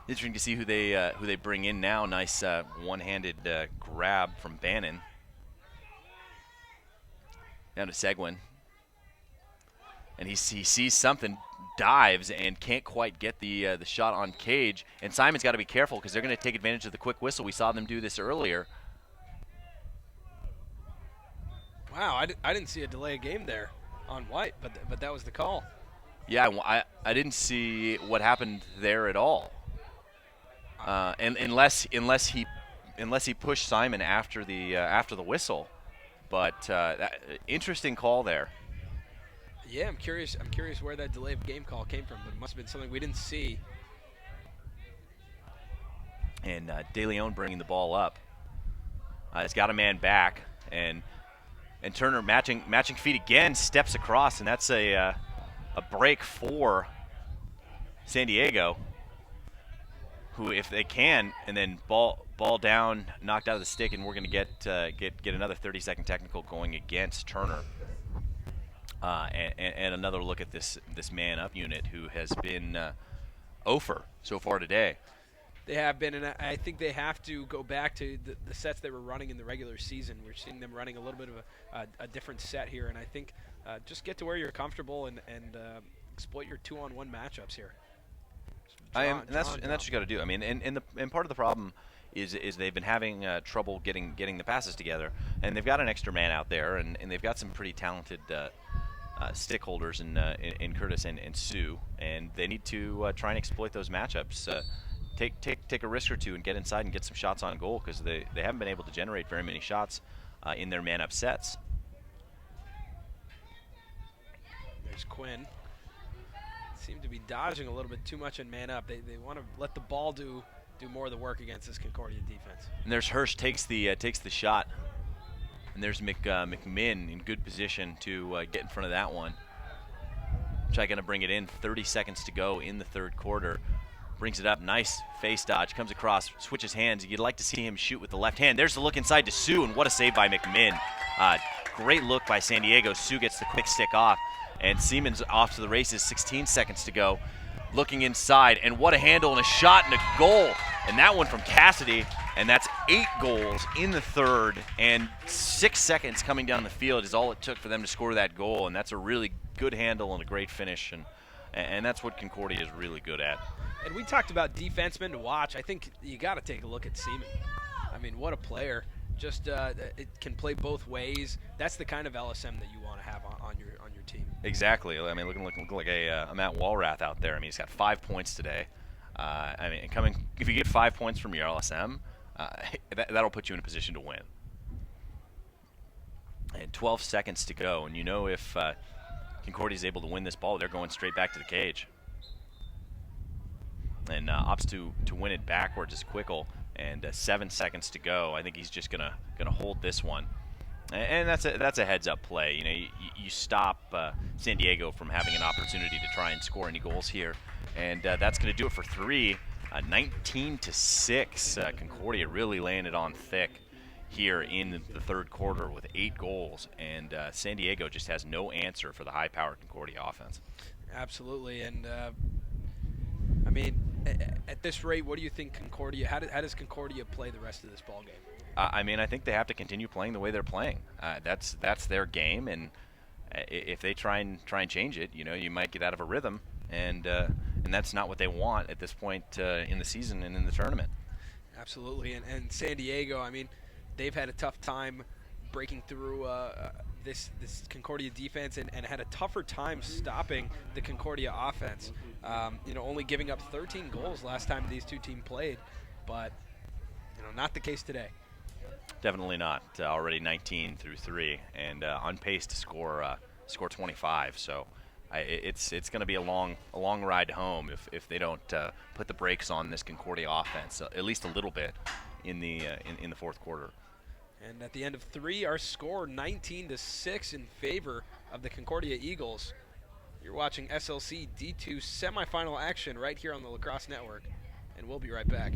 Interesting to see who they bring in now. Nice one-handed grab from Bannon. Down to Seguin. And he sees something, dives, and can't quite get the shot on Cage. And Simon's got to be careful because they're going to take advantage of the quick whistle. We saw them do this earlier. wow, I didn't see a delay of game there on White, but that was the call. Yeah, I didn't see what happened there at all. And unless he pushed Simon after the whistle. But interesting call there. Yeah, I'm curious where that delay of game call came from, but it must have been something we didn't see. And De Leon bringing the ball up. It's got a man back, and Turner matching feet again, steps across, and that's a break for San Diego, who, if they can, and then ball down, knocked out of the stick, and we're going to get another 30-second technical going against Turner. And another look at this man-up unit, who has been over so far today. They have been, and I think they have to go back to the sets they were running in the regular season. We're seeing them running a little bit of a different set here, and I think just get to where you're comfortable and exploit your 2-on-1 matchups here. That's what you got to do. I mean, and part of the problem is they've been having trouble getting the passes together, and they've got an extra man out there, and they've got some pretty talented stick holders in Curtis and Sue, and they need to try and exploit those matchups. Take a risk or two and get inside and get some shots on goal, because they haven't been able to generate very many shots in their man-up sets. There's Quinn. Seem to be dodging a little bit too much in man-up. They want to let the ball do more of the work against this Concordia defense. And there's Hirsch takes the shot, and there's McMinn in good position to get in front of that one. Try going to bring it in. 30 seconds to go in the third quarter. Brings it up, nice face dodge, comes across, switches hands. You'd like to see him shoot with the left hand. There's the look inside to Sue, and what a save by McMinn. Great look by San Diego. Sue gets the quick stick off, and Siemens off to the races. 16 seconds to go. Looking inside, and what a handle and a shot and a goal And that one from Cassidy, and that's 8 goals in the third, and 6 seconds coming down the field is all it took for them to score that goal, and that's a really good handle and a great finish, and that's what Concordia is really good at. And we talked about defensemen to watch. I think you got to take a look at Seaman. I mean, what a player. Just it can play both ways. That's the kind of LSM that you want to have on your team. Exactly. I mean, looking like a Matt Walrath out there. I mean, he's got 5 points today. I mean, if you get 5 points from your LSM, that'll put you in a position to win. And 12 seconds to go, and you know if Concordia is able to win this ball, they're going straight back to the cage. And opts to win it backwards is Quickle, and 7 seconds to go. I think he's just gonna hold this one, and that's a heads-up play. You know, you stop San Diego from having an opportunity to try and score any goals here, and that's gonna do it for 3. 19-6. Concordia really laying it on thick here in the third quarter with 8 goals, and San Diego just has no answer for the high-powered Concordia offense. Absolutely, and I mean, at this rate, what do you think Concordia? How does Concordia play the rest of this ball game? I mean, I think they have to continue playing the way they're playing. That's their game, and if they try and change it, you know, you might get out of a rhythm, and that's not what they want at this point in the season and in the tournament. Absolutely, and San Diego, I mean, they've had a tough time breaking through this Concordia defense and had a tougher time stopping the Concordia offense. You know, only giving up 13 goals last time these two teams played, but you know, not the case today. Definitely not. Already 19 through 3, and on pace to score 25. So it's going to be a long ride home if they don't put the brakes on this Concordia offense at least a little bit in the fourth quarter. And at the end of 3, our score 19-6 in favor of the Concordia Eagles. You're watching SLC D2 semifinal action right here on the Lacrosse Network, and we'll be right back.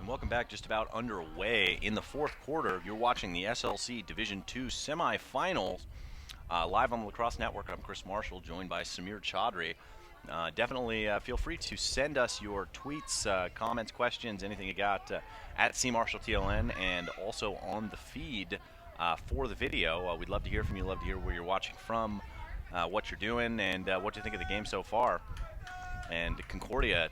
Welcome back. Just about underway in the fourth quarter. You're watching the SLC Division II semifinals live on the Lacrosse Network. I'm Chris Marshall, joined by Samir Chaudhry. Definitely feel free to send us your tweets, comments, questions, anything you got at CMarshallTLN, and also on the feed for the video. We'd love to hear from you. Love to hear where you're watching from, what you're doing, and what you think of the game so far. And Concordia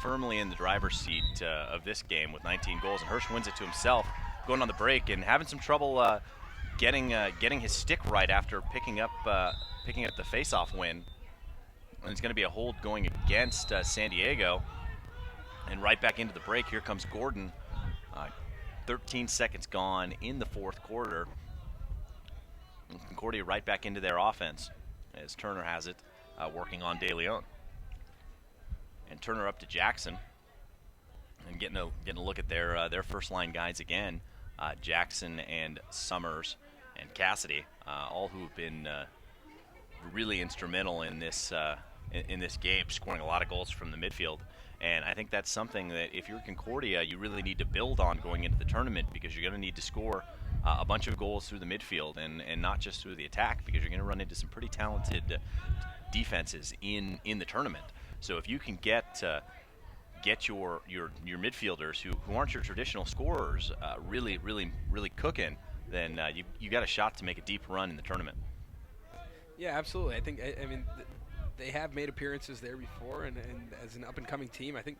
firmly in the driver's seat of this game with 19 goals, and Hirsch wins it to himself, going on the break and having some trouble getting his stick right after picking up the face-off win. And it's going to be a hold going against San Diego. And right back into the break, here comes Gordon. 13 seconds gone in the fourth quarter. And Concordia right back into their offense as Turner has it, working on De Leon. And Turner up to Jackson, and getting a look at their first line guys again. Jackson and Summers and Cassidy, all who've been really instrumental in this game, scoring a lot of goals from the midfield. And I think that's something that if you're Concordia, you really need to build on going into the tournament, because you're going to need to score a bunch of goals through the midfield and not just through the attack, because you're going to run into some pretty talented defenses in the tournament. So if you can get your midfielders who aren't your traditional scorers really cooking, then you got a shot to make a deep run in the tournament. Yeah, absolutely. I mean, they have made appearances there before, and as an up-and-coming team, I think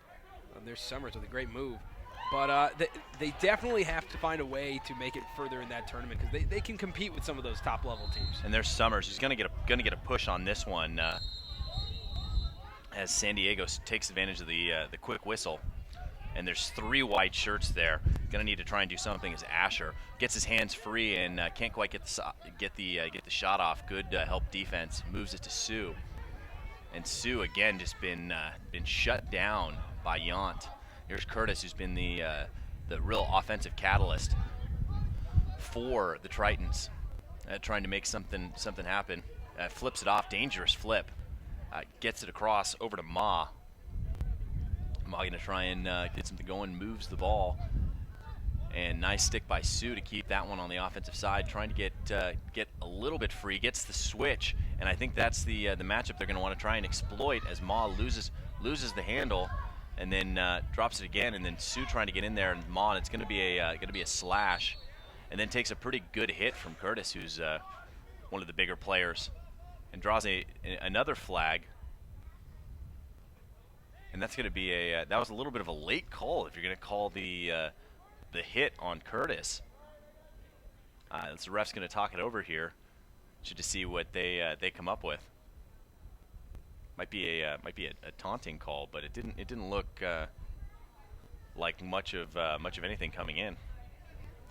there's Summers with a great move. But they definitely have to find a way to make it further in that tournament, because they can compete with some of those top-level teams. And there's Summers. He's going to get a push on this one. As San Diego takes advantage of the quick whistle. and there's 3 white shirts there. Gonna need to try and do something as Asher gets his hands free and can't quite get the shot off. Good help defense. Moves it to Sue, and Sue again just been shut down by Yount. Here's Curtis, who's been the real offensive catalyst for the Tritons, trying to make something happen. Flips it off, dangerous flip. Gets it across over to Ma. Ma gonna try and get something going, moves the ball. And nice stick by Sue to keep that one on the offensive side, trying to get a little bit free, gets the switch, and I think that's the matchup they're gonna want to try and exploit as Ma loses the handle, and then drops it again, and then Sue trying to get in there, and Ma, and it's gonna be a slash, and then takes a pretty good hit from Curtis, who's one of the bigger players, and draws another flag. And that's going to be that was a little bit of a late call if you're going to call the hit on Curtis. The ref's going to talk it over here, to see what they come up with. Might be a taunting call, but it didn't look like much of anything coming in.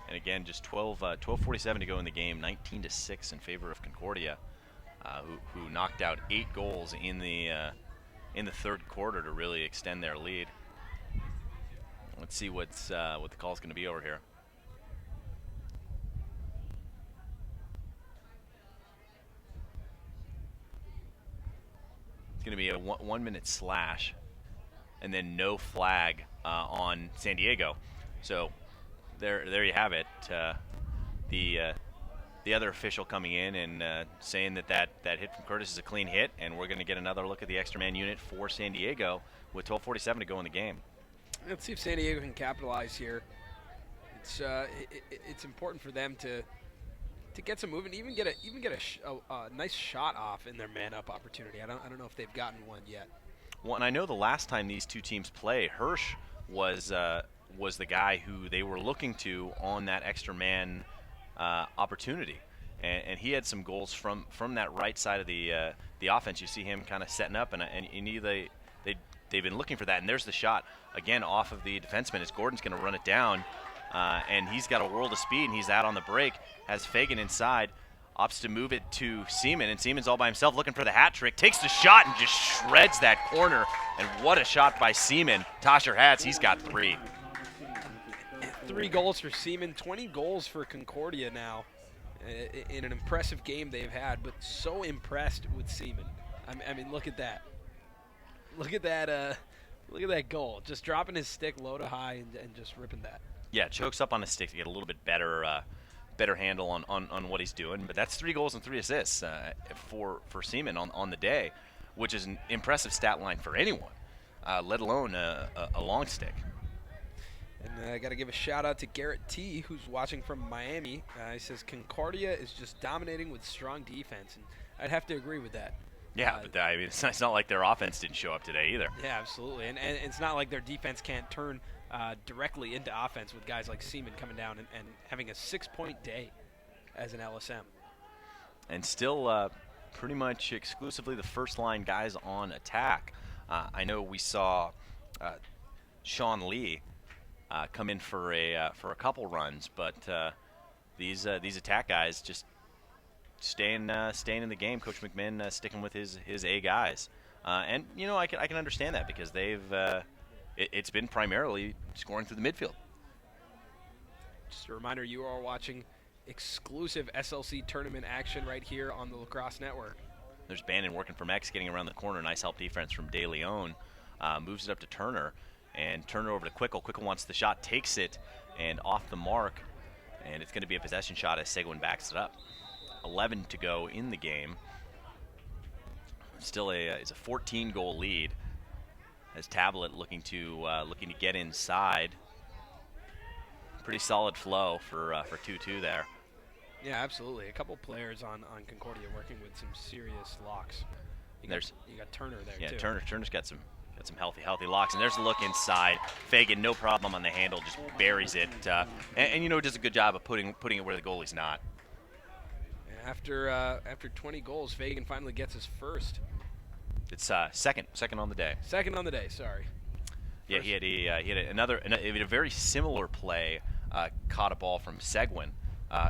And again, just 12:47 to go in the game, 19-6 in favor of Concordia, who knocked out 8 goals in the third quarter to really extend their lead. Let's see what the call's going to be over here. It's going to be a 1-minute slash, and then no flag on San Diego. So there you have it. The other official coming in and saying that hit from Curtis is a clean hit, and we're going to get another look at the extra man unit for San Diego with 12:47 to go in the game. Let's see if San Diego can capitalize here. It's important for them to get some movement, even get a nice shot off in their man-up opportunity. I don't know if they've gotten one yet. Well, and I know the last time these two teams play, Hirsch was the guy who they were looking to on that extra man opportunity, and he had some goals from that right side of the offense. You see him kind of setting up, and they've been looking for that. And there's the shot again off of the defenseman as Gordon's going to run it down, and he's got a world of speed, and he's out on the break. Has Fagan inside, opts to move it to Seaman, and Seaman's all by himself looking for the hat trick. Takes the shot and just shreds that corner. And what a shot by Seaman. Tasher Hatz, he's got 3. 3 goals for Seaman, 20 goals for Concordia now in an impressive game they've had, but so impressed with Seaman. I mean, look at that. Look at that goal. Just dropping his stick low to high and just ripping that. Yeah, chokes up on his stick to get a little bit better handle on what he's doing. But that's 3 goals and 3 assists for Seaman on the day, which is an impressive stat line for anyone, let alone a long stick. And I got to give a shout out to Garrett T, who's watching from Miami. He says Concordia is just dominating with strong defense, and I'd have to agree with that. Yeah, but I mean, it's not like their offense didn't show up today either. Yeah, absolutely, and it's not like their defense can't turn directly into offense with guys like Seaman coming down and having a 6-point day as an LSM. And still pretty much exclusively the first-line guys on attack. I know we saw Sean Lee come in for a couple runs, but these attack guys just staying in the game. Coach McMahon sticking with his A guys, and I can understand that because it's been primarily scoring through the midfield. Just a reminder, you are watching exclusive SLC tournament action right here on the Lacrosse Network. There's Bannon working from X, getting around the corner. Nice help defense from De Leon. Moves it up to Turner. And Turner over to Quickle. Quickle wants the shot, takes it, and off the mark. And it's going to be a possession shot as Seguin backs it up. 11 to go in the game. Still it's a 14-goal lead. As Tablet looking to get inside. Pretty solid flow for 2-2 there. Yeah, absolutely. A couple players on Concordia working with some serious locks. You got Turner there too. Yeah, Turner's got some healthy locks, and there's a look inside. Fagan, no problem on the handle, just buries it, and does a good job of putting it where the goalie's not. After 20 goals, Fagan finally gets his first. It's second on the day. Second on the day, sorry. Yeah, he had a very similar play. Caught a ball from Seguin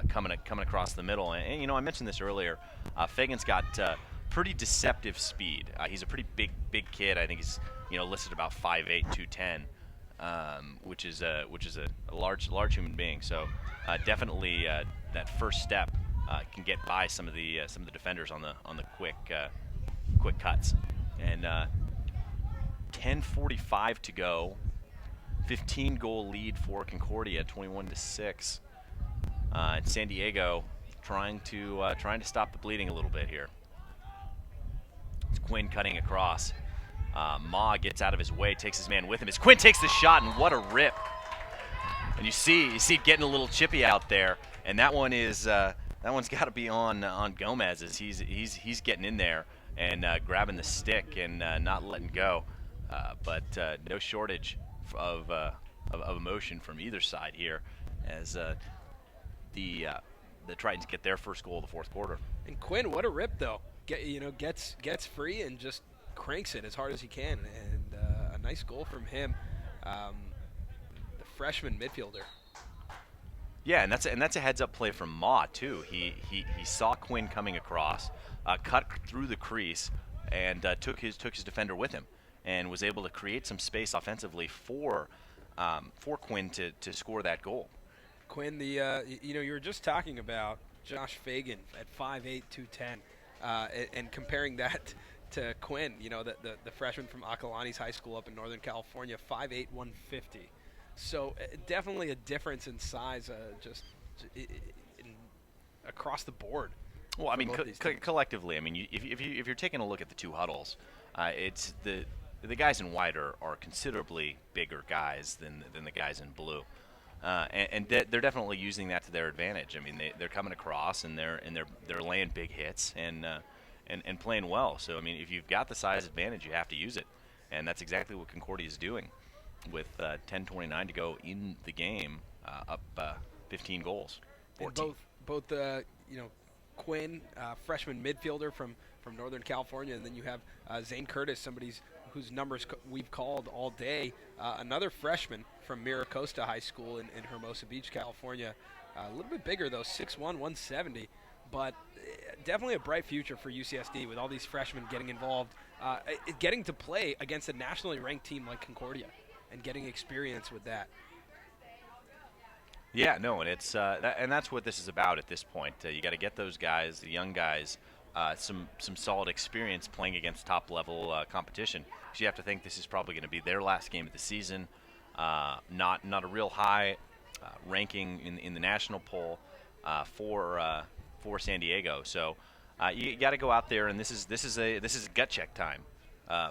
coming across the middle, and you know I mentioned this earlier. Fagan's got pretty deceptive speed. He's a pretty big kid. I think he's listed about 5'8", 210, which is a large human being. So definitely that first step can get by some of the defenders on the quick cuts. And 10:45 to go. 15-goal lead for Concordia, 21-6. And San Diego trying to stop the bleeding a little bit here. It's Quinn cutting across. Ma gets out of his way, takes his man with him. As Quinn takes the shot, and what a rip! And you see it getting a little chippy out there, and that one's got to be on Gomez as he's getting in there and grabbing the stick and not letting go. But no shortage of emotion from either side here as the Tritons get their first goal of the fourth quarter. And Quinn, what a rip though! Gets free and just cranks it as hard as he can, and a nice goal from him, the freshman midfielder. Yeah, and that's a heads-up play from Ma too. He saw Quinn coming across, cut through the crease, and took his defender with him, and was able to create some space offensively for Quinn to score that goal. Quinn, you were just talking about Josh Fagan at 5'8", 210, and comparing that to Quinn, the freshman from Acalanes High School up in Northern California, 5'8", 150. So definitely a difference in size, across the board. Well, I mean, collectively, I mean, if you're taking a look at the two huddles, it's the guys in white are considerably bigger guys than the guys in blue, and they're definitely using that to their advantage. I mean, they're coming across and they're laying big hits and playing well. So I mean, if you've got the size advantage, you have to use it, and that's exactly what Concordia is doing. With 10:29 to go in the game, up 15 goals. 14. Both Quinn, freshman midfielder from Northern California, and then you have Zane Curtis, somebody whose numbers we've called all day, another freshman from Miracosta High School in Hermosa Beach, California. A little bit bigger though, 6'1", 170, but definitely a bright future for UCSD with all these freshmen getting involved, getting to play against a nationally ranked team like Concordia, and getting experience with that. Yeah, no, and it's and that's what this is about at this point. You got to get those guys, the young guys, some solid experience playing against top-level competition. So you have to think this is probably going to be their last game of the season. Not a real high ranking in the national poll for San Diego. So you got to go out there, and this is gut check time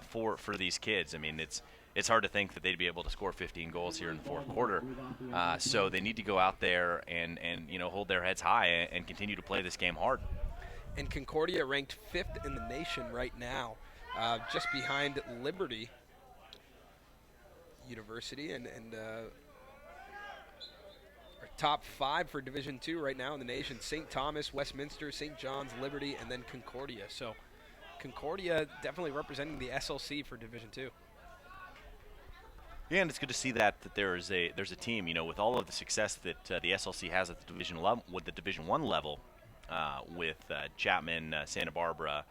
for these kids. I mean, it's hard to think that they'd be able to score 15 goals here in the fourth quarter. So they need to go out there and hold their heads high and continue to play this game hard. And Concordia ranked 5th in the nation right now, just behind Liberty University and our top 5 for Division II right now in the nation: St. Thomas, Westminster, St. John's, Liberty, and then Concordia. So Concordia definitely representing the SLC for Division II. Yeah, and it's good to see that there's a team, with all of the success that the SLC has at the Division I level, with Chapman, Santa Barbara,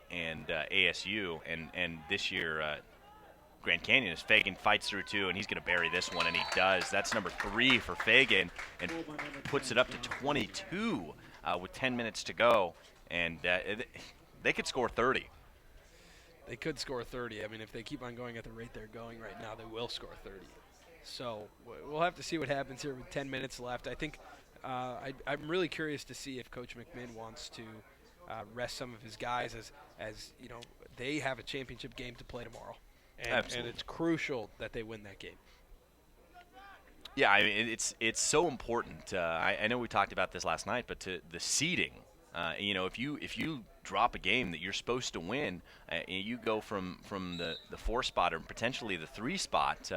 and ASU, and this year Grand Canyon, as Fagan fights through too, and he's going to bury this one, and he does. That's number 3 for Fagan, and puts it up to 22 with 10 minutes to go, and they could score 30. They could score 30. I mean, if they keep on going at the rate they're going right now, they will score 30. So we'll have to see what happens here with 10 minutes left. I think I'm really curious to see if Coach McMinn wants to rest some of his guys as they have a championship game to play tomorrow. And it's crucial that they win that game. Yeah, I mean, it's so important. I know we talked about this last night, but to the seeding, if you drop a game that you're supposed to win, you go from the 4 spot or potentially the 3 spot,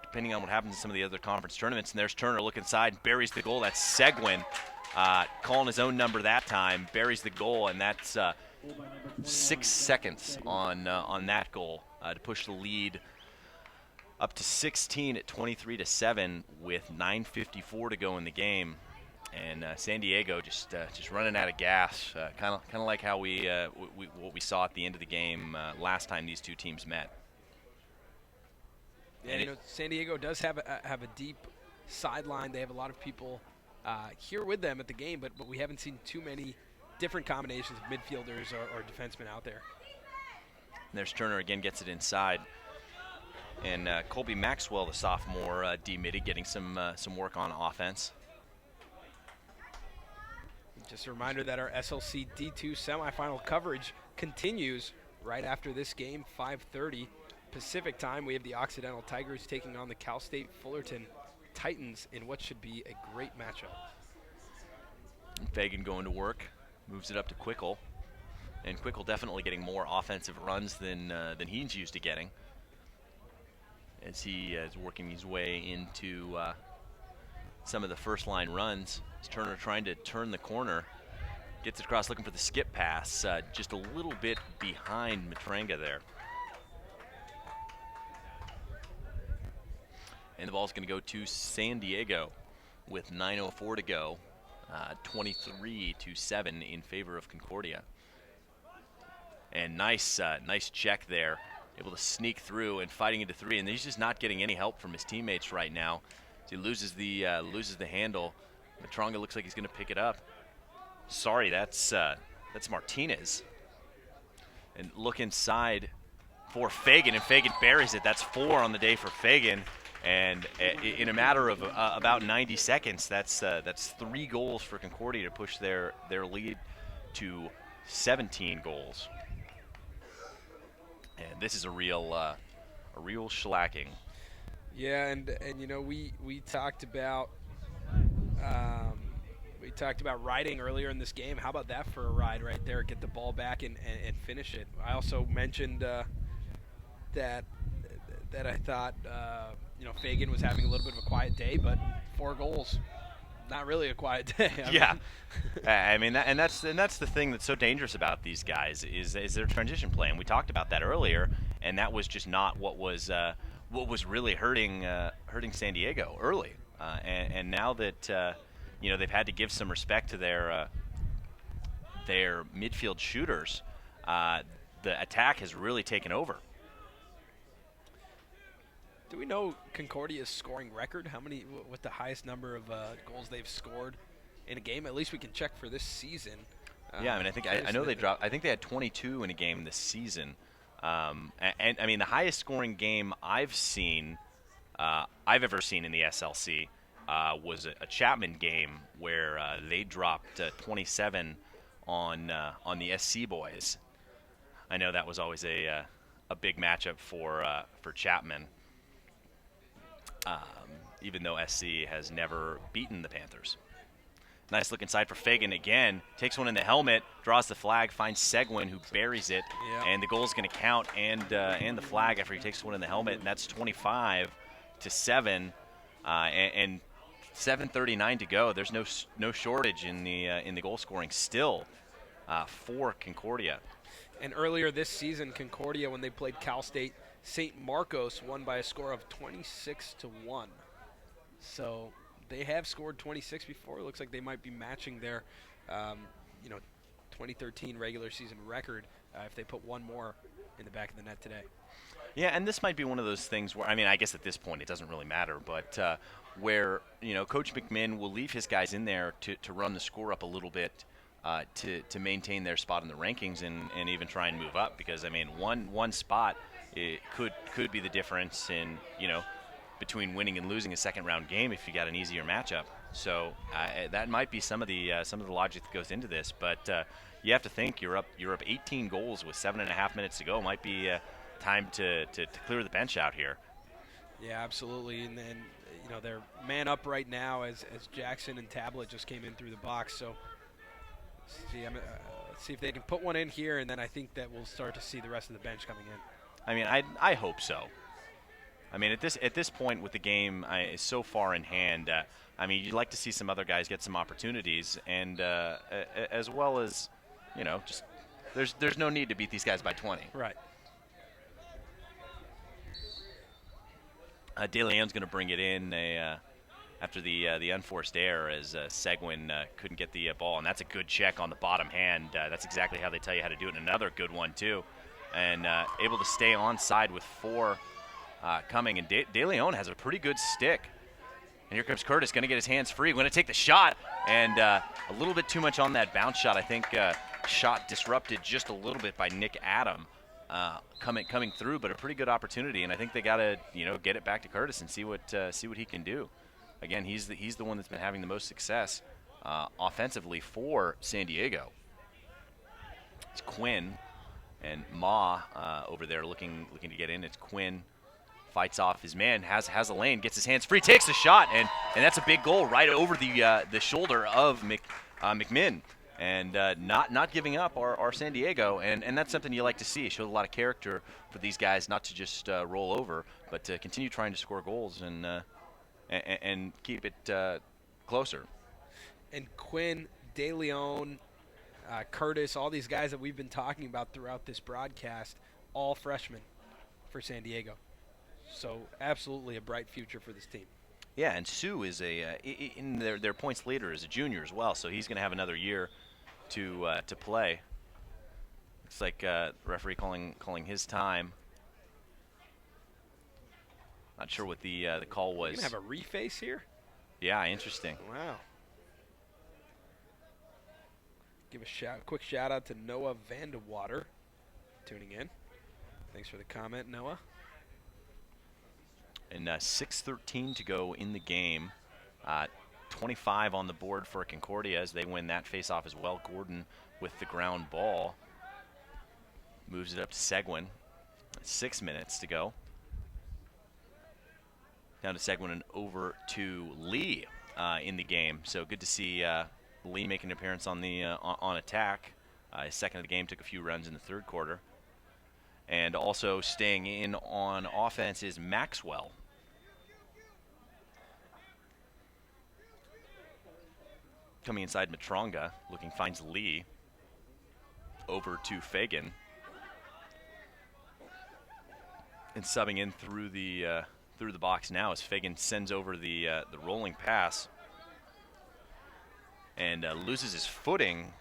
depending on what happens in some of the other conference tournaments. And there's Turner looking inside, buries the goal. That's Seguin calling his own number that time, buries the goal, and that's 6 seconds on that goal to push the lead up to 16 at 23-7 with 9:54 to go in the game, and San Diego just running out of gas, kind of like how what we saw at the end of the game last time these two teams met. Yeah, you know, San Diego does have a deep sideline. They have a lot of people here with them at the game, but we haven't seen too many different combinations of midfielders or defensemen out there. And there's Turner again, gets it inside. And Colby Maxwell, the sophomore, demitted, getting some work on offense. Just a reminder that our SLC D2 semifinal coverage continues right after this game, 5:30 Pacific time. We have the Occidental Tigers taking on the Cal State Fullerton Titans in what should be a great matchup. And Fagan going to work, moves it up to Quickle. And Quickle definitely getting more offensive runs than he's used to getting, as he is working his way into some of the first line runs. It's Turner trying to turn the corner, gets it across looking for the skip pass, just a little bit behind Matranga there. And the ball's going to go to San Diego with 9:04 to go, 23-7 in favor of Concordia. And nice check there, able to sneak through and fighting into three, and he's just not getting any help from his teammates right now. So he loses the handle. Matranga looks like he's going to pick it up. Sorry, that's Martinez. And look inside for Fagan, and Fagan buries it. That's 4 on the day for Fagan, and in a matter of about 90 seconds, that's 3 goals for Concordia to push their lead to 17 goals. And this is a real shellacking. Yeah, and you know, we talked about riding earlier in this game. How about that for a ride right there? Get the ball back and finish it. I also mentioned that I thought you know, Fagan was having a little bit of a quiet day, but 4 goals, not really a quiet day. I mean, that's the thing that's so dangerous about these guys is their transition play, and we talked about that earlier, and that was just not what was really hurting San Diego early, and now that you know, they've had to give some respect to their midfield shooters, the attack has really taken over. Do we know Concordia's scoring record? What the highest number of goals they've scored in a game? At least we can check for this season. Yeah, I mean, I know they dropped. I think they had 22 in a game this season, and I mean, the highest scoring game I've ever seen in the SLC was a Chapman game where they dropped 27 on the SC boys. I know that was always a big matchup for Chapman. Even though SC has never beaten the Panthers. Nice look inside for Fagan again. Takes one in the helmet, draws the flag, finds Seguin, who buries it, and the goal's going to count and the flag after he takes one in the helmet, and that's 25-7, and 7:39 to go. There's no shortage in the goal scoring still for Concordia. And earlier this season, Concordia, when they played Cal State St. Marcos, won by a score of 26-1. So they have scored 26 before. It looks like they might be matching their, 2013 regular season record if they put one more in the back of the net today. Yeah, and this might be one of those things where, I mean, I guess at this point it doesn't really matter, but where, you know, Coach McMinn will leave his guys in there to run the score up a little bit to maintain their spot in the rankings and even try and move up, because, I mean, one spot it could be the difference in, you know, between winning and losing a second round game if you got an easier matchup. So that might be some of the logic that goes into this. But you have to think you're up 18 goals with 7.5 minutes to go. Might be time to clear the bench out here. Yeah, absolutely. And then, you know, they're man up right now as Jackson and Tablet just came in through the box. So let's see if they can put one in here, and then I think that we'll start to see the rest of the bench coming in. I mean, I hope so. I mean, at this point with the game so far in hand, I mean, you'd like to see some other guys get some opportunities, and as well as, you know, just there's no need to beat these guys by 20. Right. De Leon's going to bring it in after the unforced error as Seguin couldn't get the ball, and that's a good check on the bottom hand. That's exactly how they tell you how to do it, and another good one too, and able to stay onside with 4 coming. And De Leon has a pretty good stick. And here comes Curtis, going to get his hands free, going to take the shot, and a little bit too much on that bounce shot. I think shot disrupted just a little bit by Nick Adam coming through, but a pretty good opportunity. And I think they got to get it back to Curtis and see what he can do. Again, he's the one that's been having the most success offensively for San Diego. It's Quinn and Ma over there looking to get in. It's Quinn. Fights off his man, has a lane, gets his hands free, takes the shot, and that's a big goal right over the shoulder of McMinn, and not giving up our San Diego, and that's something you like to see. It shows a lot of character for these guys, not to just roll over, but to continue trying to score goals and keep it closer. And Quinn, De Leon, Curtis, all these guys that we've been talking about throughout this broadcast, all freshmen for San Diego. So absolutely a bright future for this team. Yeah, and Sue is in their points leader is a junior as well, so he's going to have another year to play. Looks like referee calling his time. Not sure what the call was. You're gonna have a reface here? Yeah, interesting. Wow. Give a quick shout out to Noah Vandewater tuning in. Thanks for the comment, Noah. And 6:13 to go in the game. 25 on the board for Concordia as they win that face-off as well. Gordon with the ground ball. Moves it up to Seguin. 6 minutes to go. Down to Seguin and over to Lee in the game. So good to see Lee making an appearance on the on attack. His second of the game, took a few runs in the third quarter. And also staying in on offense is Maxwell. Coming inside Matronga, finds Lee. Over to Fagan. And subbing in through the box now as Fagan sends over the rolling pass. And loses his footing.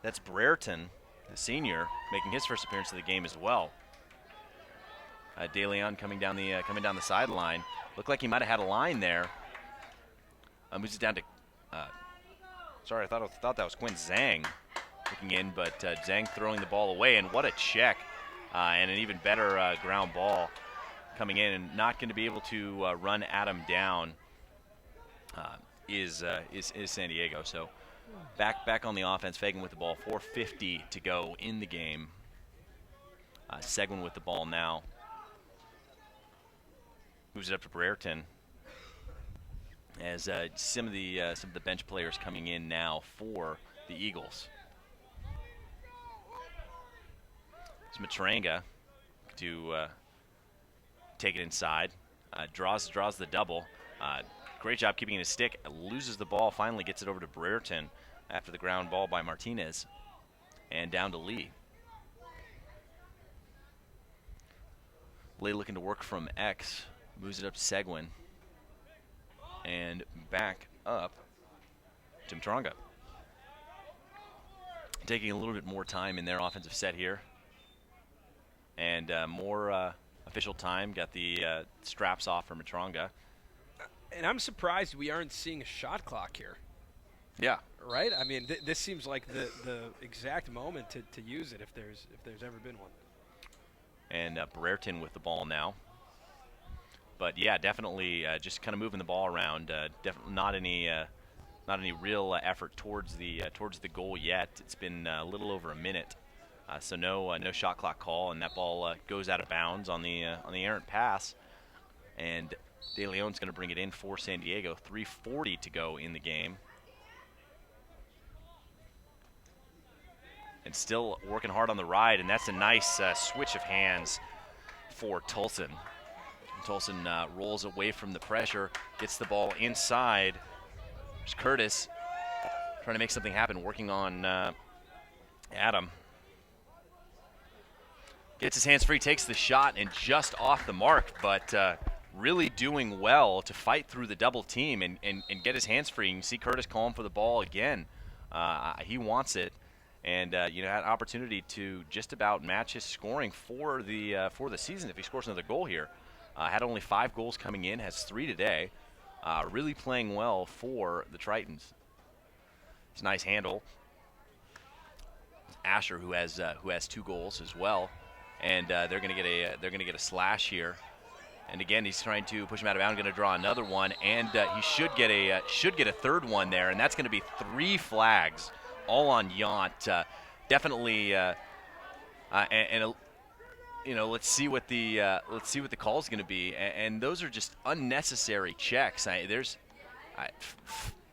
That's Brereton, the senior, making his first appearance of the game as well. De Leon coming down the sideline. Looked like he might have had a line there. Moves it down to. Sorry, I thought that was Quinn Zhang looking in, but Zhang throwing the ball away, and what a check, and an even better ground ball coming in, and not going to be able to run Adam down. Is San Diego. So back on the offense. Fagan with the ball. 4:50 to go in the game. Seguin with the ball now. Moves it up to Brereton. As some of the bench players coming in now for the Eagles. It's Matranga to take it inside. Draws the double. Great job keeping his stick. Loses the ball. Finally gets it over to Brereton after the ground ball by Martinez. And down to Lee. Lee looking to work from X. Moves it up to Seguin. And back up to Matronga. Taking a little bit more time in their offensive set here. And more official time. Got the straps off for Matronga. And I'm surprised we aren't seeing a shot clock here. Yeah. Right? I mean, this seems like the exact moment to use it if there's ever been one. And Brereton with the ball now. But yeah, definitely just kind of moving the ball around. Definitely not any real effort towards the goal yet. It's been a little over a minute, so no shot clock call, and that ball goes out of bounds on the errant pass. And De Leon's going to bring it in for San Diego. 3:40 to go in the game. And still working hard on the ride, and that's a nice switch of hands for Tolson. Tolson rolls away from the pressure, gets the ball inside. There's Curtis trying to make something happen, working on Adam. Gets his hands free, takes the shot, and just off the mark, but really doing well to fight through the double team and get his hands free. You can see Curtis calling for the ball again. He wants it, and had an opportunity to just about match his scoring for the season if he scores another goal here. Had only 5 goals coming in, has 3 today. Really playing well for the Tritons. It's a nice handle. Asher, who has 2 goals as well, and they're gonna get a slash here. And again, he's trying to push him out of bounds. Going to draw another one, and he should get a third one there, and that's going to be 3 flags, all on Yount. Definitely, let's see what the call is going to be. And those are just unnecessary checks. There's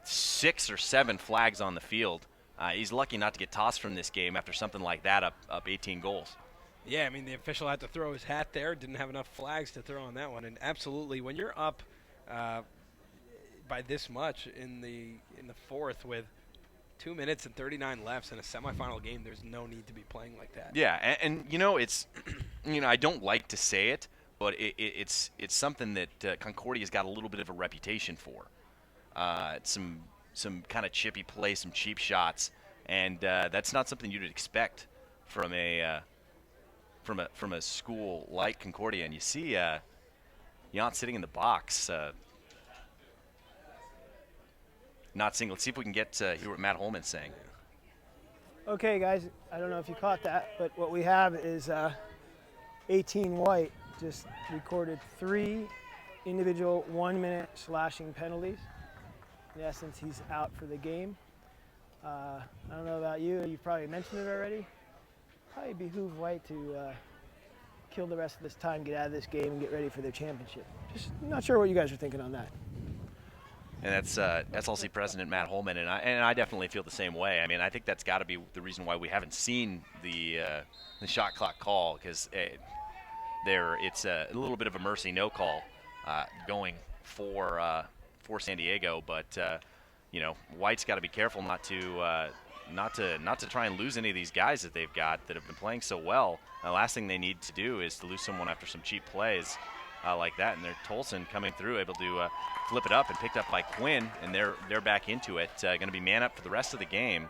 6 or 7 flags on the field. He's lucky not to get tossed from this game after something like that, up 18 goals. Yeah, I mean, the official had to throw his hat there. Didn't have enough flags to throw on that one. And absolutely, when you're up by this much in the fourth with 2 minutes and 39 left in a semifinal game, there's no need to be playing like that. Yeah, and it's, I don't like to say it, but it's something that Concordia's got a little bit of a reputation for. Some kind of chippy play, some cheap shots, and that's not something you'd expect from a school like Concordia. And you see Yount sitting in the box, not seeing. Let's see if we can hear what Matt Holman's saying. Okay, guys, I don't know if you caught that, but what we have is 18 White just recorded 3 individual 1-minute slashing penalties. In essence, he's out for the game. I don't know about you. You've probably mentioned it already. Probably behoove White to kill the rest of this time, get out of this game, and get ready for their championship. Just not sure what you guys are thinking on that. And that's SLC President Matt Holman, and I definitely feel the same way. I mean, I think that's got to be the reason why we haven't seen the shot clock call, because it's a little bit of a mercy no call going for San Diego, but White's got to be careful not to try and lose any of these guys that they've got that have been playing so well. The last thing they need to do is to lose someone after some cheap plays like that. And they're Tolson coming through, able to flip it up and picked up by Quinn, and they're back into it. Going to be man up for the rest of the game.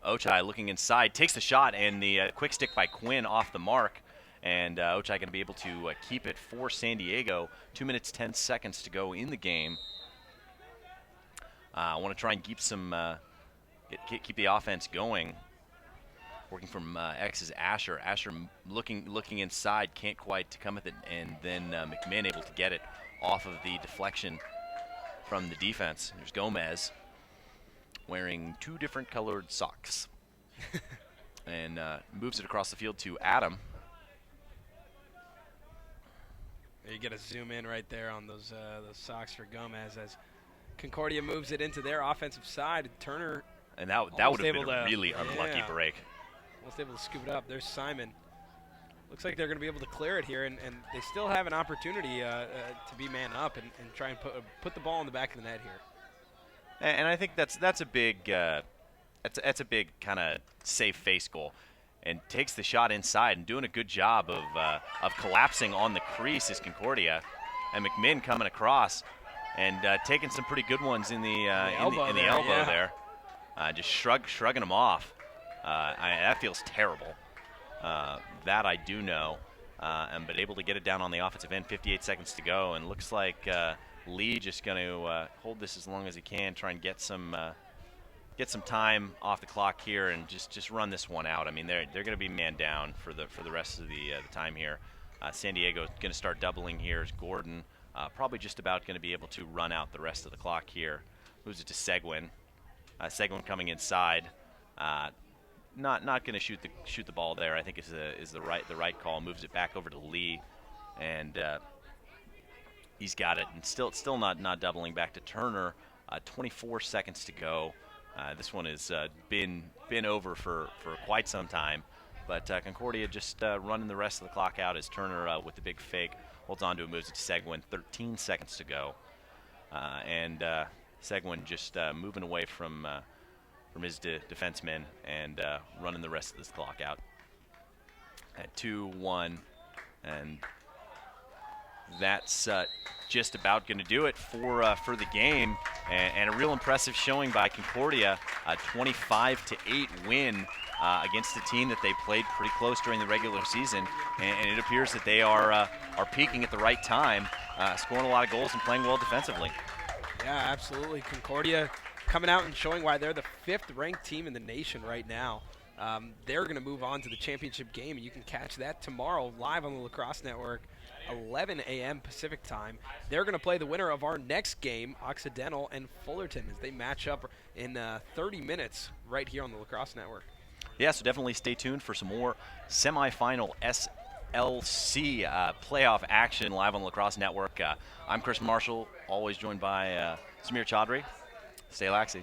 Ochai looking inside, takes the shot, and the quick stick by Quinn off the mark. And Ochai going to be able to keep it for San Diego. 2 minutes, 10 seconds to go in the game. I want to try and keep keep the offense going. Working from X's Asher. Asher looking inside, can't quite come with it, and then McMinn able to get it off of the deflection from the defense. There's Gomez wearing 2 different colored socks. And moves it across the field to Adam. You get a zoom in right there on those socks for Gomez as Concordia moves it into their offensive side. Turner, and that would have been a really unlucky break. Almost able to scoop it up. There's Simon. Looks like they're going to be able to clear it here, and they still have an opportunity to be man up and try and put the ball in the back of the net here. And I think that's a big kind of safe face goal, and takes the shot inside and doing a good job of collapsing on the crease is Concordia, and McMinn coming across and taking some pretty good ones in the elbow there. Just shrugging them off. That feels terrible. That I do know. But able to get it down on the offensive end. 58 seconds to go, and looks like Lee just going to hold this as long as he can, try and get some time off the clock here, and just run this one out. I mean, they're going to be man down for the rest of the time here. San Diego going to start doubling here. Is Gordon probably just about going to be able to run out the rest of the clock here. Moves it to Seguin. Seguin coming inside. Not going to shoot the ball there. I think is the right call. Moves it back over to Lee, and he's got it. And still not doubling back to Turner. 24 seconds to go. This one has been over for quite some time, but Concordia just running the rest of the clock out as Turner with the big fake holds on to it, moves it to Seguin. 13 seconds to go, and Seguin just moving away from his defenseman and running the rest of this clock out at 2-1, and that's just about going to do it for the game, and a real impressive showing by Concordia, a 25-8 win against a team that they played pretty close during the regular season, and it appears that they are peaking at the right time, scoring a lot of goals and playing well defensively. Yeah, absolutely. Concordia coming out and showing why they're the 5th ranked team in the nation right now. They're going to move on to the championship game, and you can catch that tomorrow live on the Lacrosse Network, 11 a.m. Pacific time. They're going to play the winner of our next game, Occidental and Fullerton, as they match up in 30 minutes right here on the Lacrosse Network. Yeah, so definitely stay tuned for some more semifinal SLC playoff action live on the Lacrosse Network. I'm Chris Marshall, always joined by Samir Chaudhry. Stay laxy.